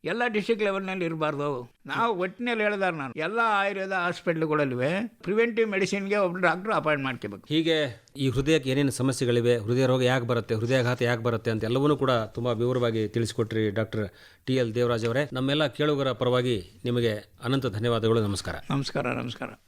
ಎಲ್ಲ ಡಿಸ್ಟ್ರಿಕ್ಟ್ ಲೆವೆಲ್ನಲ್ಲಿ ಇರಬಾರ್ದು? ನಾವು ಒಟ್ಟಿನಲ್ಲಿ ಹೇಳಿದಾರೆ, ನಾನು ಎಲ್ಲ ಆಯುರ್ವೇದ ಹಾಸ್ಪಿಟ್ಲ್ಗಳಲ್ಲಿವೆ ಪ್ರಿವೆಂಟಿವ್ ಮೆಡಿಸಿನ್ಗೆ ಒಬ್ಬರು ಡಾಕ್ಟ್ರು ಅಪಾಯಿಂಟ್ ಮಾಡ್ಕೋಬೇಕು. ಹೀಗೆ ಈ ಹೃದಯಕ್ಕೆ ಏನೇನು ಸಮಸ್ಯೆಗಳಿವೆ, ಹೃದಯ ರೋಗ ಯಾಕೆ ಬರುತ್ತೆ, ಹೃದಯಾಘಾತ ಯಾಕೆ ಬರುತ್ತೆ ಅಂತ ಎಲ್ಲವನ್ನೂ ಕೂಡ ತುಂಬ ವಿವರವಾಗಿ ತಿಳಿಸಿಕೊಟ್ರಿ ಡಾಕ್ಟರ್ TL ದೇವರಾಜ್ ಅವರೇ. ನಮ್ಮೆಲ್ಲ ಕೇಳುಗರ ಪರವಾಗಿ ನಿಮಗೆ ಅನಂತ ಧನ್ಯವಾದಗಳು. ನಮಸ್ಕಾರ.